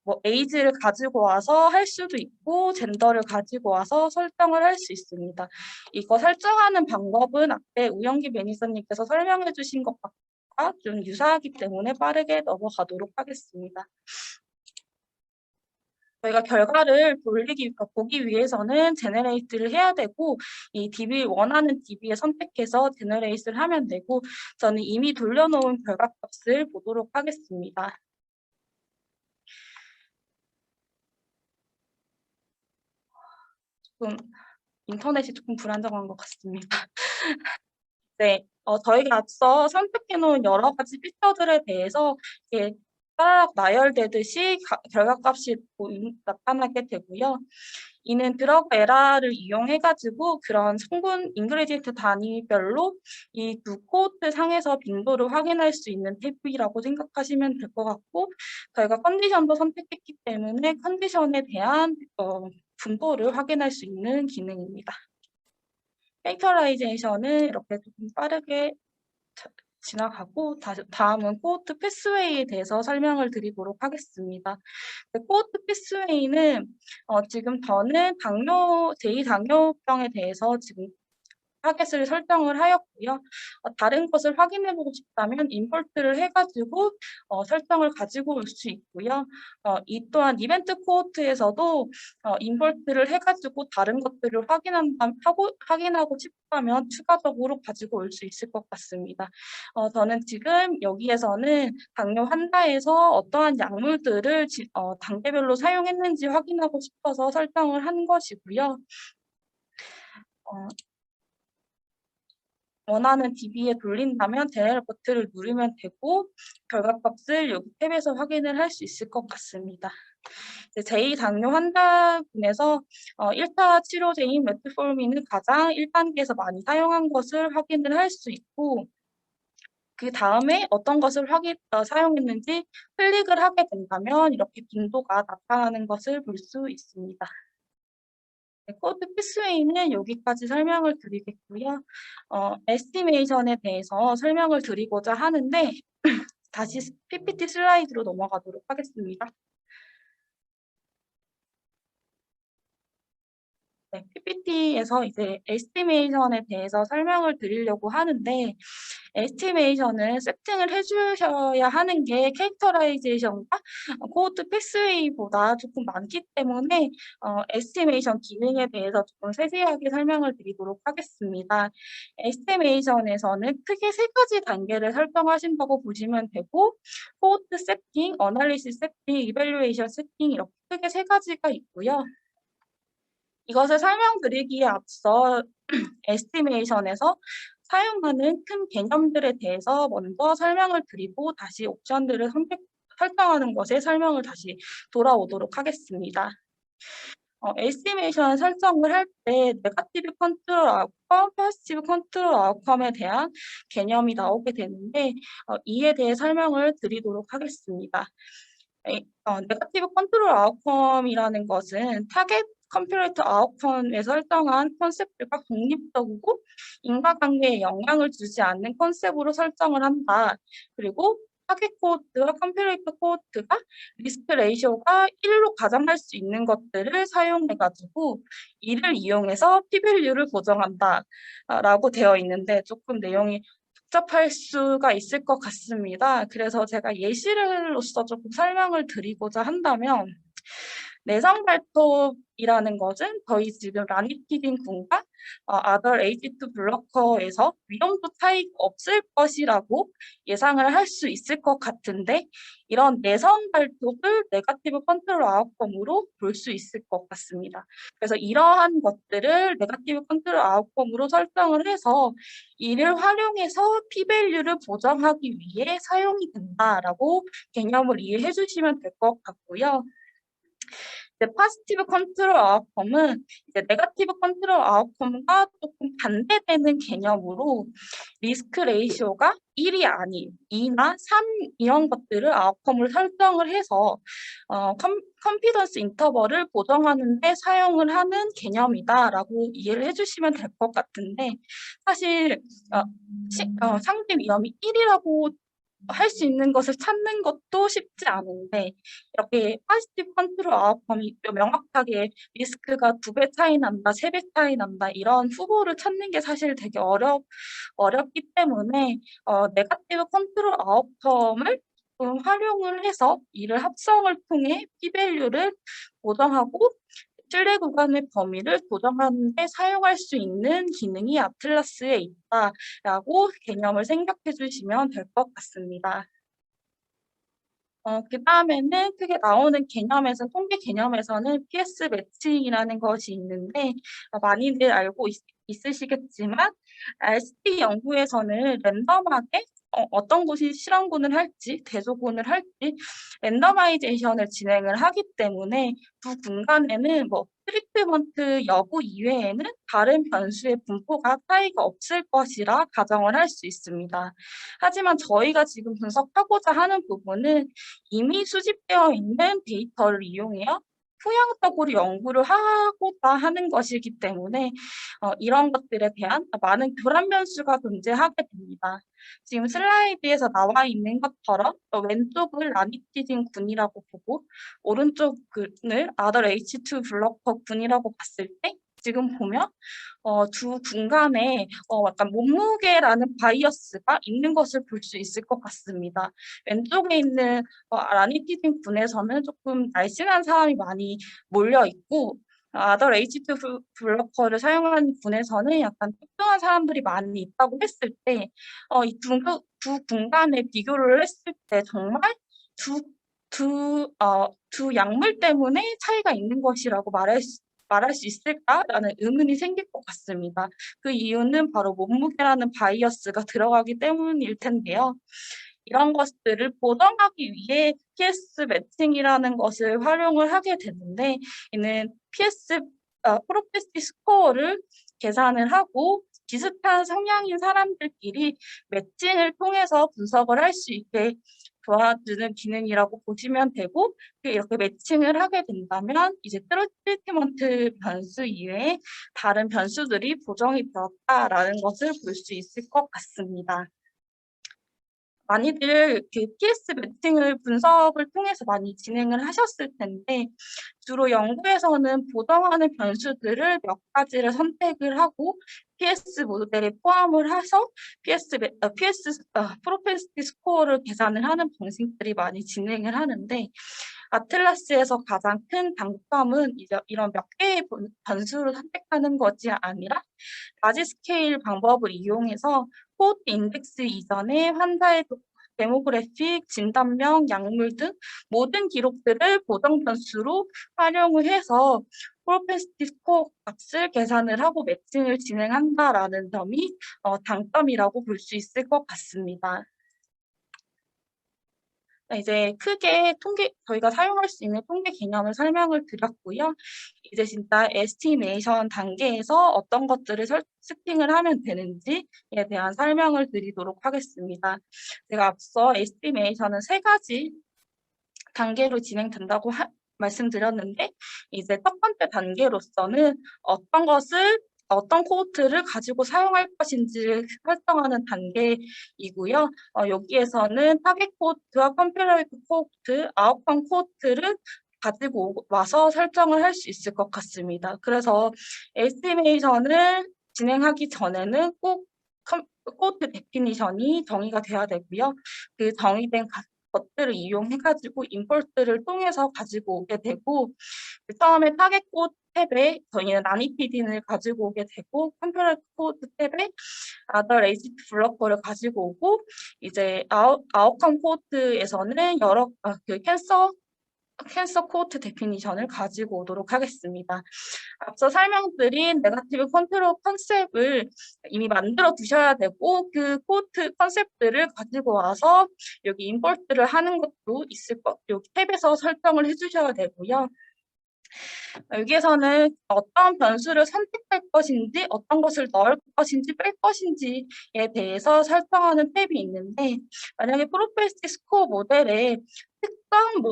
뭐 에이지를 가지고 와서 할 수도 있고 젠더를 가지고 와서 설정을 할 수 있습니다. 이거 설정하는 방법은 앞에 우영기 매니저님께서 설명해 주신 것과 좀 유사하기 때문에 빠르게 넘어가도록 하겠습니다. 저희가 결과를 보기 위해서는 제너레이트를 해야 되고 이 DB 원하는 DB에 선택해서 제너레이트를 하면 되고 저는 이미 돌려놓은 결과값을 보도록 하겠습니다. 조금 인터넷이 조금 불안정한 것 같습니다. 네, 저희가 앞서 선택해 놓은 여러 가지 피처들에 대해서 이렇게 따라락 나열되듯이 결과값이 나타나게 되고요. 이는 드러그 에라를 이용해가지고 그런 성분 인그레디언트 단위별로 이 두 코호트 상에서 빈도를 확인할 수 있는 탭이라고 생각하시면 될 것 같고 저희가 컨디션도 선택했기 때문에 컨디션에 대한 분포를 확인할 수 있는 기능입니다. 팩터라이제이션은 이렇게 조금 빠르게 지나가고 다음은 코호트 패스웨이에 대해서 설명을 드리도록 하겠습니다. 코호트 패스웨이는 지금 저는 제2당뇨병에 대해서 지금 타겟을 설정을 하였고요. 다른 것을 확인해보고 싶다면 임포트를 해가지고 설정을 가지고 올 수 있고요. 이 또한 이벤트 코호트에서도 임포트를 해가지고 다른 것들을 확인하고 싶다면 추가적으로 가지고 올 수 있을 것 같습니다. 저는 지금 여기에서는 당뇨 환자에서 어떠한 약물들을 단계별로 사용했는지 확인하고 싶어서 설정을 한 것이고요. 원하는 DB에 돌린다면 제너럴 버튼을 누르면 되고 결과값을 여기 탭에서 확인을 할 수 있을 것 같습니다. 제2당뇨 환자군에서 1차 치료제인 메트포르민을 가장 1단계에서 많이 사용한 것을 확인을 할 수 있고 그 다음에 어떤 것을 사용했는지 클릭을 하게 된다면 이렇게 빈도가 나타나는 것을 볼 수 있습니다. 코드 패스웨이는 여기까지 설명을 드리겠고요. 에스티메이션에 대해서 설명을 드리고자 하는데 다시 PPT 슬라이드로 넘어가도록 하겠습니다. 네, PPT에서 이제 에스티메이션에 대해서 설명을 드리려고 하는데 에스티메이션은 세팅을 해주셔야 하는 게 캐릭터라이제이션과 코드 패스웨이보다 조금 많기 때문에 에스티메이션 기능에 대해서 조금 세세하게 설명을 드리도록 하겠습니다. 에스티메이션에서는 크게 세 가지 단계를 설정하신다고 보시면 되고 코드 세팅, 어널리시스 세팅, 이밸루에이션 세팅 이렇게 크게 세 가지가 있고요. 이것을 설명드리기에 앞서 에스티메이션에서 사용하는 큰 개념들에 대해서 먼저 설명을 드리고 다시 옵션들을 설정하는 것에 설명을 다시 돌아오도록 하겠습니다. 에스티메이션 설정을 할 때 네거티브 컨트롤 아웃컴, 포지티브 컨트롤 아웃컴에 대한 개념이 나오게 되는데 이에 대해 설명을 드리도록 하겠습니다. 네거티브 컨트롤 아웃컴이라는 것은 타겟 컴퓨레이터 아웃컴에 설정한 컨셉들과 독립적이고 인과관계에 영향을 주지 않는 컨셉으로 설정을 한다. 그리고 타겟 코드와 컴퓨레이터 코드가 리스크 레이쇼가 1로 가정할 수 있는 것들을 사용해가지고 이를 이용해서 p-value를 고정한다 라고 되어 있는데 조금 내용이 복잡할 수가 있을 것 같습니다. 그래서 제가 예시로서 조금 설명을 드리고자 한다면 내성 발톱이라는 것은 저희 지금 라니티딘 군과 아덜 에이지트 블러커에서 위험도 차이가 없을 것이라고 예상을 할 수 있을 것 같은데 이런 내성 발톱을 네거티브 컨트롤 아웃컴으로 볼 수 있을 것 같습니다. 그래서 이러한 것들을 네거티브 컨트롤 아웃컴으로 설정을 해서 이를 활용해서 p-value를 보정하기 위해 사용이 된다라고 개념을 이해해 주시면 될 것 같고요. 이제 포지티브 컨트롤 아웃컴은 이제 네거티브 컨트롤 아웃컴과 조금 반대되는 개념으로 리스크 레이시오가 1이 아닌 2나 3 이런 것들을 아웃컴을 설정을 해서 컨피던스 인터벌을 보정하는 데 사용을 하는 개념이다라고 이해를 해주시면 될 것 같은데 사실 상대 위험이 1이라고 할 수 있는 것을 찾는 것도 쉽지 않은데 이렇게 포지티브 컨트롤 아웃컴이 명확하게 리스크가 2배 차이 난다, 3배 차이 난다 이런 후보를 찾는 게 사실 되게 어렵기 때문에 네거티브 컨트롤 아웃컴을 좀 활용을 해서 이를 합성을 통해 p-value를 보정하고 신뢰 구간의 범위를 조정하는 데 사용할 수 있는 기능이 아틀라스에 있다라고 개념을 생각해 주시면 될 것 같습니다. 그 다음에는 크게 나오는 개념에서, 통계 개념에서는 PS 매칭이라는 것이 있는데, 많이들 알고 있으시겠지만, RCT 연구에서는 랜덤하게 어떤 곳이 실험군을 할지, 대조군을 할지, 랜더마이제이션을 진행을 하기 때문에 두 군간에는 트리트먼트 여부 이외에는 다른 변수의 분포가 차이가 없을 것이라 가정을 할 수 있습니다. 하지만 저희가 지금 분석하고자 하는 부분은 이미 수집되어 있는 데이터를 이용해요. 토양적으로 연구를 하고자 하는 것이기 때문에 이런 것들에 대한 많은 교란 변수가 존재하게 됩니다. 지금 슬라이드에서 나와 있는 것처럼 왼쪽을 라니티진 군이라고 보고 오른쪽을 아더 H2 블러커 군이라고 봤을 때 지금 보면 두 군간에 약간 몸무게라는 바이어스가 있는 것을 볼 수 있을 것 같습니다. 왼쪽에 있는 라니티진 군에서는 조금 날씬한 사람이 많이 몰려 있고 아더 H2 블러커를 사용하는 군에서는 약간 뚱뚱한 사람들이 많이 있다고 했을 때 이 두 군간의 비교를 했을 때 정말 두 약물 때문에 차이가 있는 것이라고 말할 수 있을까라는 의문이 생길 것 같습니다. 그 이유는 바로 몸무게라는 바이어스가 들어가기 때문일 텐데요. 이런 것들을 보정하기 위해 PS 매칭이라는 것을 활용을 하게 되는데 이는 프로페시티 스코어를 계산을 하고 비슷한 성향인 사람들끼리 매칭을 통해서 분석을 할 수 있게 도와주는 기능이라고 보시면 되고 이렇게 매칭을 하게 된다면 이제 트리트먼트 변수 이외에 다른 변수들이 보정이 되었다라는 것을 볼 수 있을 것 같습니다. 많이들 PS 매칭을 분석을 통해서 많이 진행을 하셨을 텐데 주로 연구에서는 보정하는 변수들을 몇 가지를 선택을 하고 PS 모델에 포함을 해서 프로펜시티 스코어를 계산을 하는 방식들이 많이 진행을 하는데 아틀라스에서 가장 큰 장점은 이제 이런 몇 개의 변수를 선택하는 것이 아니라 라지 스케일 방법을 이용해서 코호트 인덱스 이전에 환자의 데모그래픽, 진단명, 약물 등 모든 기록들을 보정 변수로 활용을 해서 프로펜시티 스코어 값을 계산을 하고 매칭을 진행한다라는 점이 장점이라고 볼 수 있을 것 같습니다. 이제 크게 저희가 사용할 수 있는 통계 개념을 설명을 드렸고요. 이제 진짜 에스티메이션 단계에서 어떤 것들을 세팅을 하면 되는지에 대한 설명을 드리도록 하겠습니다. 제가 앞서 에스티메이션은 3가지 단계로 진행된다고 말씀드렸는데 이제 첫 번째 단계로서는 어떤 코호트를 가지고 사용할 것인지를 설정하는 단계이고요. 여기에서는 타겟 코호트와 컴패러이트 코호트, 아웃컴 코호트를 가지고 와서 설정을 할 수 있을 것 같습니다. 그래서 에스티메이션을 진행하기 전에는 꼭 코호트 데피니션이 정의가 돼야 되고요. 그 정의된 것들을 이용해가지고 임포트를 통해서 가지고 오게 되고 처음에 타겟 코드 탭에 저희는 라니피딘을 가지고 오게 되고 컴퓨터 코드 탭에 아더 레이지 블러커를 가지고 오고 이제 아웃컴 코드에서는 여러 캔서 코호트 데피니션을 가지고 오도록 하겠습니다. 앞서 설명드린 네거티브 컨트롤 컨셉을 이미 만들어 두셔야 되고 그 코호트 컨셉들을 가지고 와서 여기 임포트를 하는 것도 있을 것, 여기 탭에서 설정을 해주셔야 되고요. 여기에서는 어떤 변수를 선택할 것인지, 어떤 것을 넣을 것인지, 뺄 것인지에 대해서 설정하는 탭이 있는데, 만약에 프로페시티 스코어 모델에 특정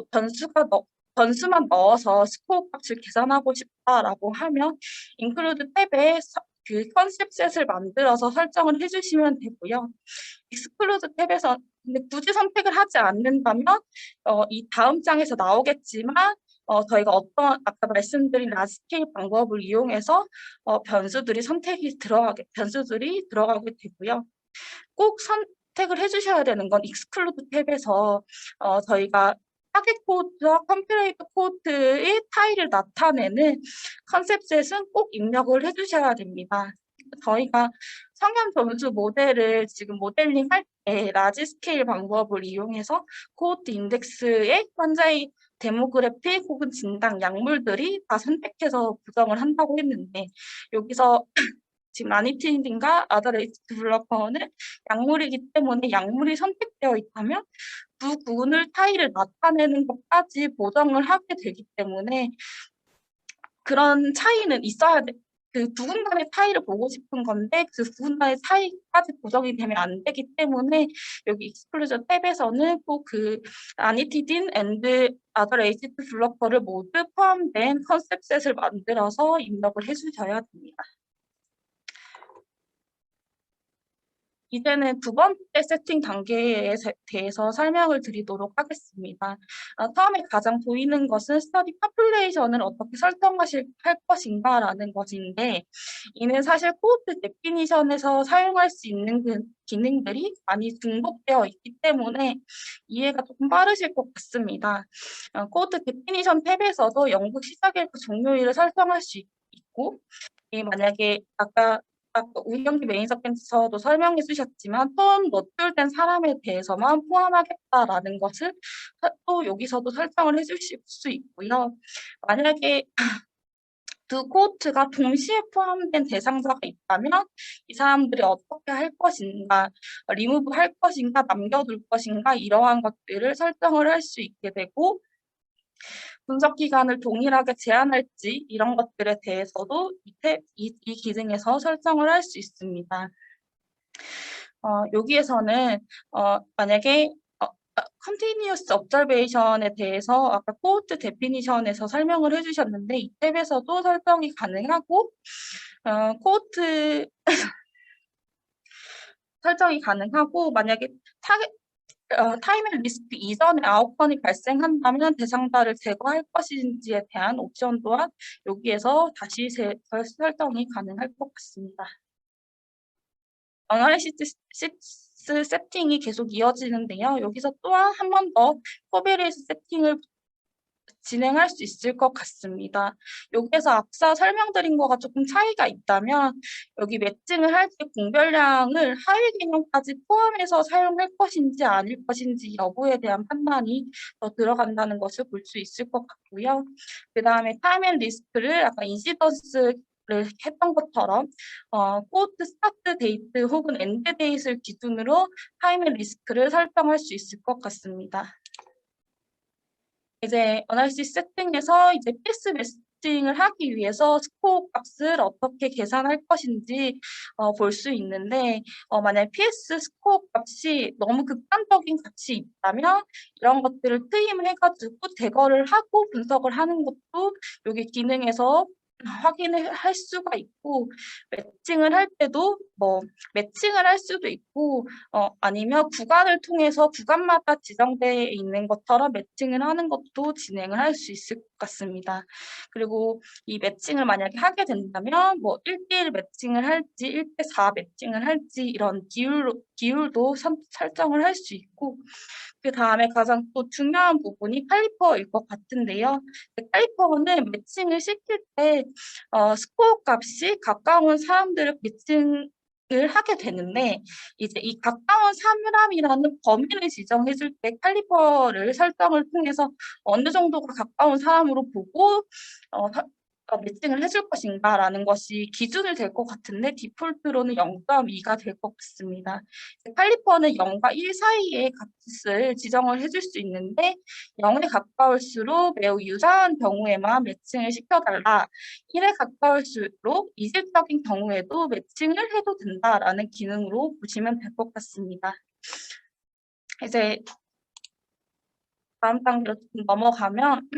변수만 넣어서 스코어 값을 계산하고 싶다라고 하면 include 탭에 그 컨셉 셋을 만들어서 설정을 해주시면 되고요. exclude 탭에서 근데 굳이 선택을 하지 않는다면 이 다음 장에서 나오겠지만 저희가 어떤 아까 말씀드린 라지스케일 방법을 이용해서 변수들이 들어가게 되고요. 꼭 선택을 해주셔야 되는 건 exclude 탭에서 저희가 타겟 코드와 컴플레이트 코드의 타일을 나타내는 컨셉셋은 꼭 입력을 해주셔야 됩니다. 저희가 성형 변수 모델을 지금 모델링 할 때 라지 스케일 방법을 이용해서 코드 인덱스에 환자의 데모그래픽 혹은 진단 약물들이 다 선택해서 부정을 한다고 했는데 여기서 지금 라니티닌과 아더레이스 데벨로퍼는 약물이기 때문에 약물이 선택되어 있다면 두 구분을 타일을 나타내는 것까지 보정을 하게 되기 때문에 그런 차이는 있어야 돼. 그 두 군단의 차이를 보고 싶은 건데 그 두 군단의 차이까지 보정이 되면 안 되기 때문에 여기 익스클루전 탭에서는 꼭 그 아니티딘 앤드 아더 레이지트 블러커를 모두 포함된 컨셉셋을 만들어서 입력을 해주셔야 됩니다. 이제는 두 번째 세팅 단계에 대해서 설명을 드리도록 하겠습니다. 처음에 가장 보이는 것은 스터디 파퓰레이션을 어떻게 할 것인가라는 것인데 이는 사실 코드 데피니션에서 사용할 수 있는 그 기능들이 많이 중복되어 있기 때문에 이해가 조금 빠르실 것 같습니다. 코드 데피니션 탭에서도 영국 시작일과 종료일을 설정할 수 있고 만약에 아까 우경기 매니저께서도 설명해 주셨지만 처음 노출된 사람에 대해서만 포함하겠다라는 것을 또 여기서도 설정을 해주실 수 있고요. 만약에 두 코호트가 동시에 포함된 대상자가 있다면 이 사람들이 어떻게 할 것인가, 리무브 할 것인가, 남겨둘 것인가 이러한 것들을 설정을 할 수 있게 되고 분석 기간을 동일하게 제한할지 이런 것들에 대해서도 이 기능에서 설정을 할 수 있습니다. 여기에서는 만약에 컨티니어스 observation에 대해서 아까 코호트 데피니션에서 설명을 해주셨는데 이 탭에서도 설정이 가능하고 코호트 설정이 가능하고 만약에 타임 앤 리스크 이전에 아웃컨이 발생한다면 대상자를 제거할 것인지에 대한 옵션 또한 여기에서 다시 설정이 가능할 것 같습니다. 어널리시스 세팅이 계속 이어지는데요. 여기서 또한 한 번 더 코베리에서 세팅을 진행할 수 있을 것 같습니다. 여기에서 앞서 설명드린 거가 조금 차이가 있다면 여기 매칭을 할 때 공별량을 하위 개념까지 포함해서 사용할 것인지 아닐 것인지 여부에 대한 판단이 더 들어간다는 것을 볼 수 있을 것 같고요. 그 다음에 타임 앤 리스크를 아까 인시던스를 했던 것처럼 코드 스타트 데이트 혹은 엔드 데이트를 기준으로 타임 앤 리스크를 설정할 수 있을 것 같습니다. 이제 어널리시스 세팅에서 이제 PS 매칭을 하기 위해서 스코어 값을 어떻게 계산할 것인지 볼 수 있는데 만약 PS 스코어 값이 너무 극단적인 값이 있다면 이런 것들을 트임을 해가지고 제거를 하고 분석을 하는 것도 여기 기능에서 확인을 할 수가 있고 매칭을 할 때도 매칭을 할 수도 있고 아니면 구간을 통해서 구간마다 지정되어 있는 것처럼 매칭을 하는 것도 진행을 할 수 있을 것 같습니다. 그리고 이 매칭을 만약에 하게 된다면 1대1 매칭을 할지 1대4 매칭을 할지 이런 기율도 설정을 할 수 있고 그 다음에 가장 또 중요한 부분이 칼리퍼일 것 같은데요. 칼리퍼는 매칭을 시킬 때 스코어 값이 가까운 사람들을 매칭을 하게 되는데 이제 이 가까운 사람이라는 범위를 지정해 줄 때 칼리퍼를 설정을 통해서 어느 정도가 가까운 사람으로 보고 매칭을 해줄 것인가라는 것이 기준이 될 것 같은데 디폴트로는 0.2가 될 것 같습니다. 칼리퍼는 0과 1 사이의 값을 지정을 해줄 수 있는데 0에 가까울수록 매우 유사한 경우에만 매칭을 시켜달라. 1에 가까울수록 이질적인 경우에도 매칭을 해도 된다라는 기능으로 보시면 될 것 같습니다. 이제 다음 단계로 좀 넘어가면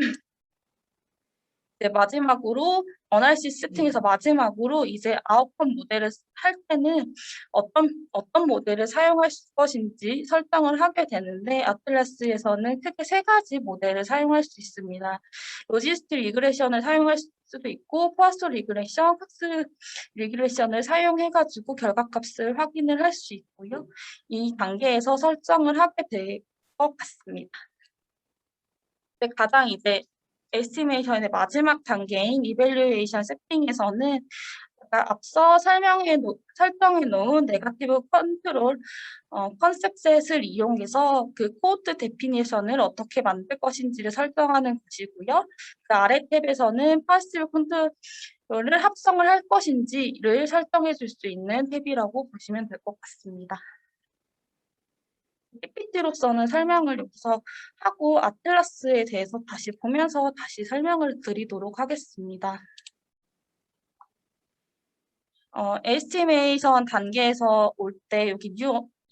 이제 마지막으로 어널시스 세팅에서 마지막으로 이제 아웃컴 모델을 할 때는 어떤 모델을 사용할 것인지 설정을 하게 되는데 아틀라스에서는 크게 3가지 모델을 사용할 수 있습니다. 로지스틱 리그레션을 사용할 수도 있고 포화소 리그레션, 팍스 리그레션을 사용해가지고 결과값을 확인을 할 수 있고요. 이 단계에서 설정을 하게 될 것 같습니다. 가장 이제 에스티메이션의 마지막 단계인 이밸류에이션 세팅에서는 아까 앞서 설정해 놓은 네거티브 컨트롤 컨셉셋을 이용해서 그 코드 데피니션을 어떻게 만들 것인지를 설정하는 것이고요. 그 아래 탭에서는 파시브 컨트롤을 합성을 할 것인지를 설정해 줄 수 있는 탭이라고 보시면 될 것 같습니다. PPT로서는 설명을 여기서 하고 아틀라스에 대해서 다시 보면서 다시 설명을 드리도록 하겠습니다. 에스티메이션 단계에서 올 때 여기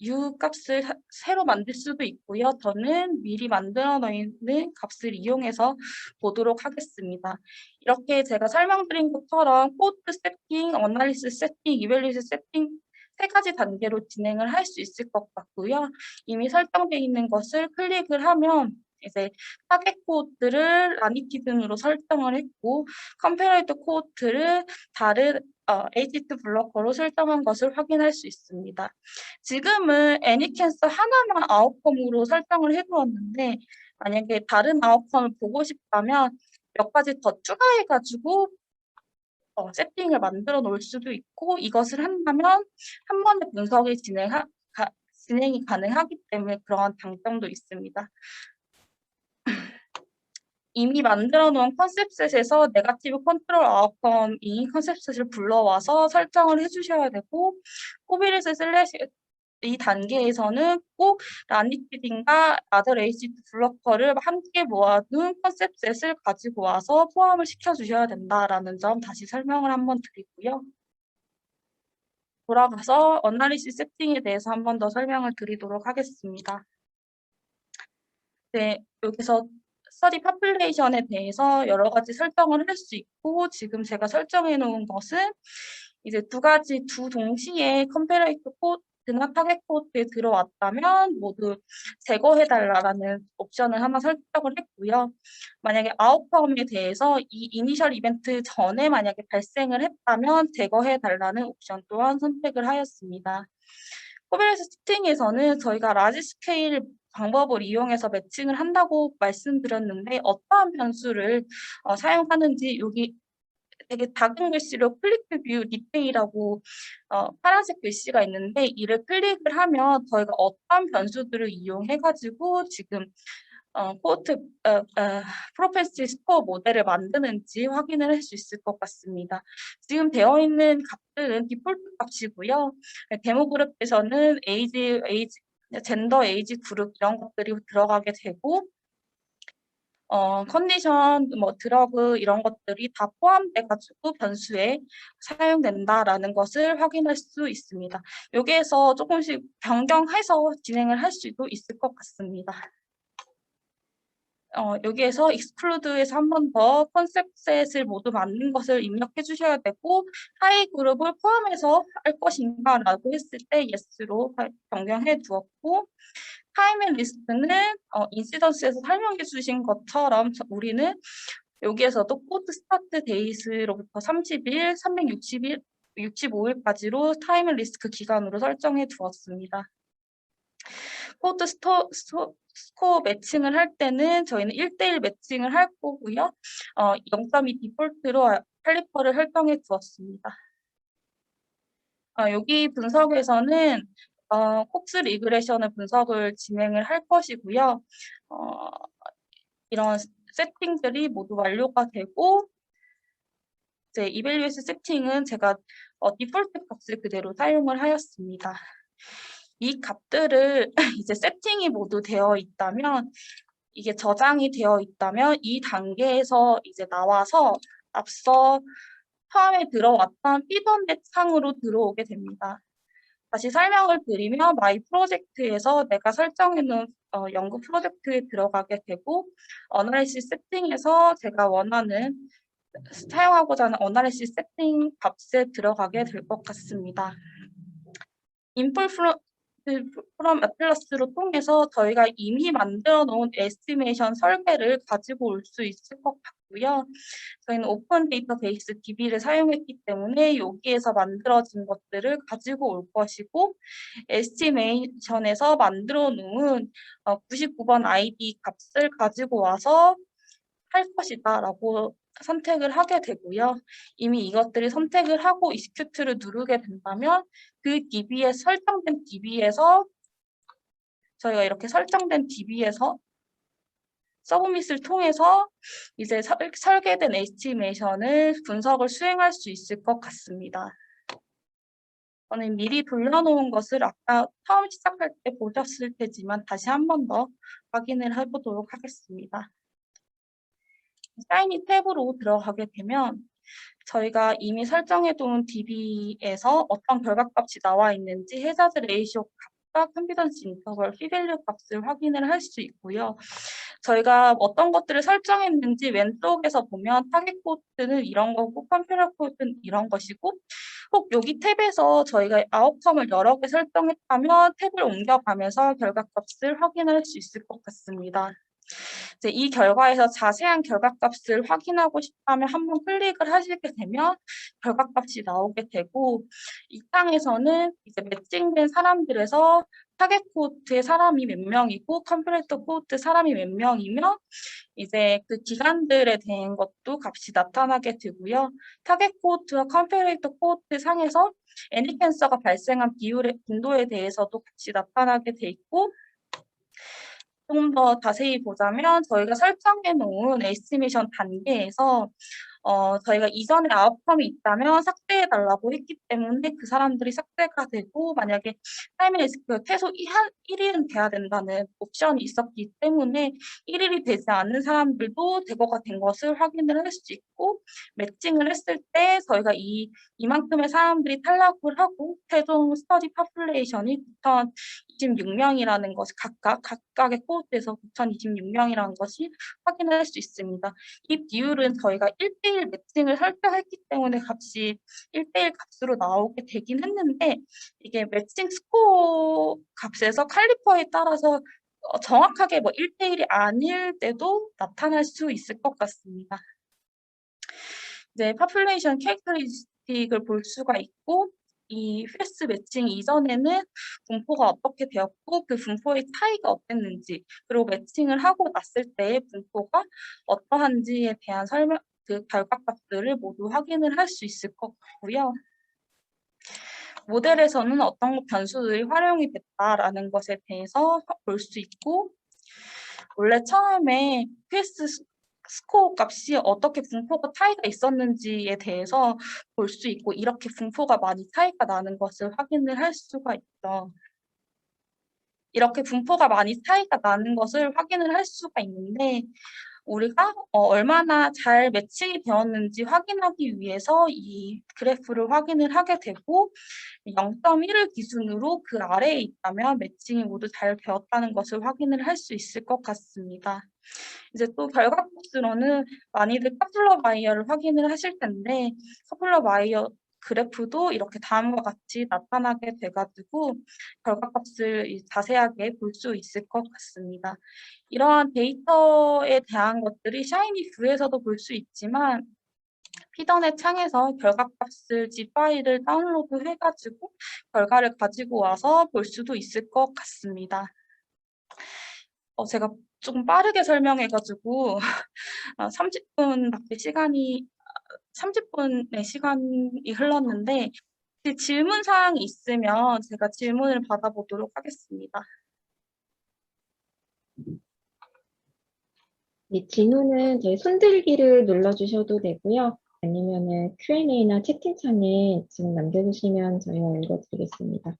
new 값을 새로 만들 수도 있고요. 저는 미리 만들어 놓은 값을 이용해서 보도록 하겠습니다. 이렇게 제가 설명드린 것처럼 코드 세팅, 어널리시스 세팅, 이밸류에이션 세팅 3가지 단계로 진행을 할 수 있을 것 같고요. 이미 설정되어 있는 것을 클릭을 하면 이제 타겟 코드를 라니티 등으로 설정을 했고 컴패러이트 코드를 다른 에이지트 블로커로 설정한 것을 확인할 수 있습니다. 지금은 애니캔서 하나만 아웃컴으로 설정을 해두었는데 만약에 다른 아웃컴을 보고 싶다면 몇 가지 더 추가해가지고 세팅을 만들어 놓을 수도 있고 이것을 한다면 한 번에 분석이 진행이 가능하기 때문에 그러한 장점도 있습니다. 이미 만들어 놓은 컨셉셋에서 네거티브 컨트롤 아웃컴인 컨셉셋을 불러와서 설정을 해주셔야 되고 코비리스 슬래시 이 단계에서는 꼭 라니티딩과 아더 에이지트 블로커를 함께 모아둔 컨셉셋을 가지고 와서 포함을 시켜주셔야 된다라는 점 다시 설명을 한번 드리고요. 돌아가서 어널리시스 세팅에 대해서 한 번 더 설명을 드리도록 하겠습니다. 네, 여기서 스터디 파퓰레이션에 대해서 여러 가지 설정을 할 수 있고 지금 제가 설정해 놓은 것은 이제 두 동시에 컴패레이트 코드나 타겟 코드에 들어왔다면 모두 제거해달라는 옵션을 하나 설정을 했고요. 만약에 아웃컴에 대해서 이 이니셜 이벤트 전에 만약에 발생을 했다면 제거해달라는 옵션 또한 선택을 하였습니다. 코베레스 세팅에서는 저희가 라지 스케일 방법을 이용해서 매칭을 한다고 말씀드렸는데 어떠한 변수를 사용하는지 여기 되게 작은 글씨로 클릭 뷰 디테일이라고 파란색 글씨가 있는데 이를 클릭을 하면 저희가 어떤 변수들을 이용해가지고 지금 프로페시 스코어 모델을 만드는지 확인을 할 수 있을 것 같습니다. 지금 되어 있는 값들은 디폴트 값이고요. 데모 그룹에서는 젠더, 에이지 그룹 이런 것들이 들어가게 되고 컨디션, 드러그 이런 것들이 다 포함돼가지고 변수에 사용된다라는 것을 확인할 수 있습니다. 여기에서 조금씩 변경해서 진행을 할 수도 있을 것 같습니다. 여기에서 exclude에서 한 번 더 컨셉셋을 모두 맞는 것을 입력해 주셔야 되고 하이 그룹을 포함해서 할 것인가 라고 했을 때 yes로 변경해 두었고 타임 앤 리스트는 인시던스에서 설명해 주신 것처럼 우리는 여기에서도 코드 스타트 데이스로부터 30일, 360일, 65일까지로 타임 앤 리스트 기간으로 설정해 두었습니다. 코드 스코어 매칭을 할 때는 저희는 1:1 매칭을 할 거고요. 0.2 디폴트로 칼리퍼를 설정해 두었습니다. 여기 분석에서는 콕스 리그레션을 분석을 진행을 할 것이고요. 이런 세팅들이 모두 완료가 되고 이제 evaluate 세팅은 제가 디폴트 값을 그대로 사용을 하였습니다. 이 값들을 이제 세팅이 모두 되어 있다면, 이게 저장이 되어 있다면 이 단계에서 이제 나와서 앞서 처음에 들어왔던 피드넷 창으로 들어오게 됩니다. 다시 설명을 드리면 마이 프로젝트에서 내가 설정해 놓은 연구 프로젝트에 들어가게 되고, 어널리시스 세팅에서 제가 원하는 사용하고자 하는 어널리시스 세팅 값에 들어가게 될 것 같습니다. 인풀 프롬 애틀러스로 통해서 저희가 이미 만들어 놓은 에스티메이션 설계를 가지고 올 수 있을 것 같고요. 저희는 오픈 데이터베이스 DB를 사용했기 때문에 여기에서 만들어진 것들을 가지고 올 것이고, 에스티메이션에서 만들어 놓은 99번 ID 값을 가지고 와서 할 것이다 라고 선택을 하게 되고요. 이미 이것들을 선택을 하고 execute를 누르게 된다면 그 DB에 설정된 DB에서 저희가 이렇게 설정된 DB에서 서브밋을 통해서 이제 설계된 에스티메이션을 분석을 수행할 수 있을 것 같습니다. 저는 미리 돌려놓은 것을 아까 처음 시작할 때 보셨을 테지만 다시 한 번 더 확인을 해보도록 하겠습니다. 사인이 탭으로 들어가게 되면 저희가 이미 설정해둔 DB에서 어떤 결과값이 나와 있는지 해저드 레이시오 값과 컨피던스 인터벌 피밸류 값을 확인을 할 수 있고요. 저희가 어떤 것들을 설정했는지 왼쪽에서 보면 타겟 코드는 이런 거고 컴퓨터 코드는 이런 것이고, 혹 여기 탭에서 저희가 아웃컴을 여러 개 설정했다면 탭을 옮겨가면서 결과값을 확인할 수 있을 것 같습니다. 이제 이 결과에서 자세한 결과값을 확인하고 싶다면 한번 클릭을 하시게 되면 결과값이 나오게 되고, 이 창에서는 이제 매칭된 사람들에서 타겟 코호트의 사람이 몇 명이고 컴플레이터 코호트 사람이 몇 명이며 이제 그 기간들에 대한 것도 값이 나타나게 되고요. 타겟 코호트와 컴플레이터 코호트 상에서 애니 캔서가 발생한 빈도에 대해서도 값이 나타나게 돼 있고, 좀 더 자세히 보자면 저희가 설정해 놓은 에스티메이션 단계에서 저희가 이전에 아웃컴이 있다면 삭제해 달라고 했기 때문에 그 사람들이 삭제가 되고, 만약에 타이밍 리스크 최소 1일은 돼야 된다는 옵션이 있었기 때문에 1일이 되지 않는 사람들도 제거가 된 것을 확인을 할 수 있고, 매칭을 했을 때 저희가 이만큼의 사람들이 탈락을 하고 최종 스터디 파퓰레이션이 9,026명이라는 것이 각각의 코호트에서 9,026명이라는 것이 확인을 할 수 있습니다. 이 비율은 저희가 1대1 매칭을 설정했기 때문에 값이 1대1 값으로 나오게 되긴 했는데, 이게 매칭 스코어 값에서 칼리퍼에 따라서 정확하게 뭐 1대1이 아닐 때도 나타날 수 있을 것 같습니다. 이제 population characteristic을 볼 수가 있고, 이 패스 매칭 이전에는 분포가 어떻게 되었고 그 분포의 차이가 어땠는지, 그리고 매칭을 하고 났을 때의 분포가 어떠한지에 대한 그 결과값들을 모두 확인을 할 수 있을 것 같고요. 모델에서는 어떤 변수들이 활용이 됐다라는 것에 대해서 볼 수 있고, 원래 처음에 PS 스코어 값이 어떻게 분포가 차이가 있었는지에 대해서 볼 수 있고, 이렇게 분포가 많이 차이가 나는 것을 확인을 할 수가 있죠. 이렇게 분포가 많이 차이가 나는 것을 확인을 할 수가 있는데, 우리가 얼마나 잘 매칭이 되었는지 확인하기 위해서 이 그래프를 확인을 하게 되고, 0.1을 기준으로 그 아래에 있다면 매칭이 모두 잘 되었다는 것을 확인을 할 수 있을 것 같습니다. 이제 또 결과값으로는 많이들 커플러 바이어를 확인을 하실 텐데, 커플러 바이어 그래프도 이렇게 다음과 같이 나타나게 돼가지고 결과값을 자세하게 볼 수 있을 것 같습니다. 이러한 데이터에 대한 것들이 샤이니 뷰에서도 볼 수 있지만, 피던의 창에서 결과값을 zip 파일을 다운로드 해가지고 결과를 가지고 와서 볼 수도 있을 것 같습니다. 제가 조금 빠르게 설명해가지고 30분의 시간이 흘렀는데, 질문 사항이 있으면 제가 질문을 받아보도록 하겠습니다. 네, 질문은 저희 손들기를 눌러주셔도 되고요. 아니면은 Q&A나 채팅창에 지금 남겨주시면 저희가 읽어드리겠습니다.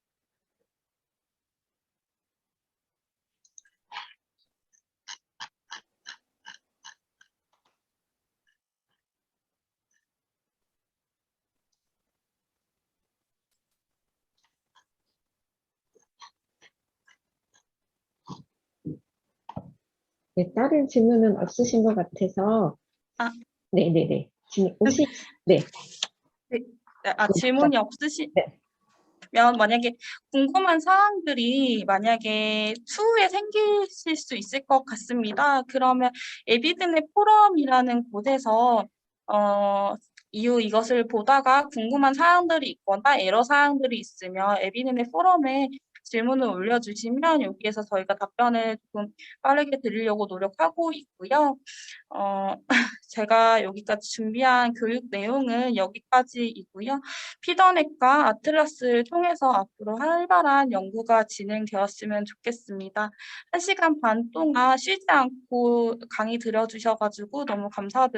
네, 다른 질문은 없으신 것 같아서 아. 네네네. 혹시 네. 질문이 없으시면 만약에 궁금한 사항들이 만약에 추후에 생기실 수 있을 것 같습니다. 그러면 에비드네 포럼이라는 곳에서 이것을 보다가 궁금한 사항들이 있거나 에러 사항들이 있으면 에비드네 포럼에 질문을 올려주시면 여기에서 저희가 답변을 조금 빠르게 드리려고 노력하고 있고요. 제가 여기까지 준비한 교육 내용은 여기까지이고요. 피더넷과 아틀라스를 통해서 앞으로 활발한 연구가 진행되었으면 좋겠습니다. 1시간 반 동안 쉬지 않고 강의 들어주셔가지고 너무 감사드립니다.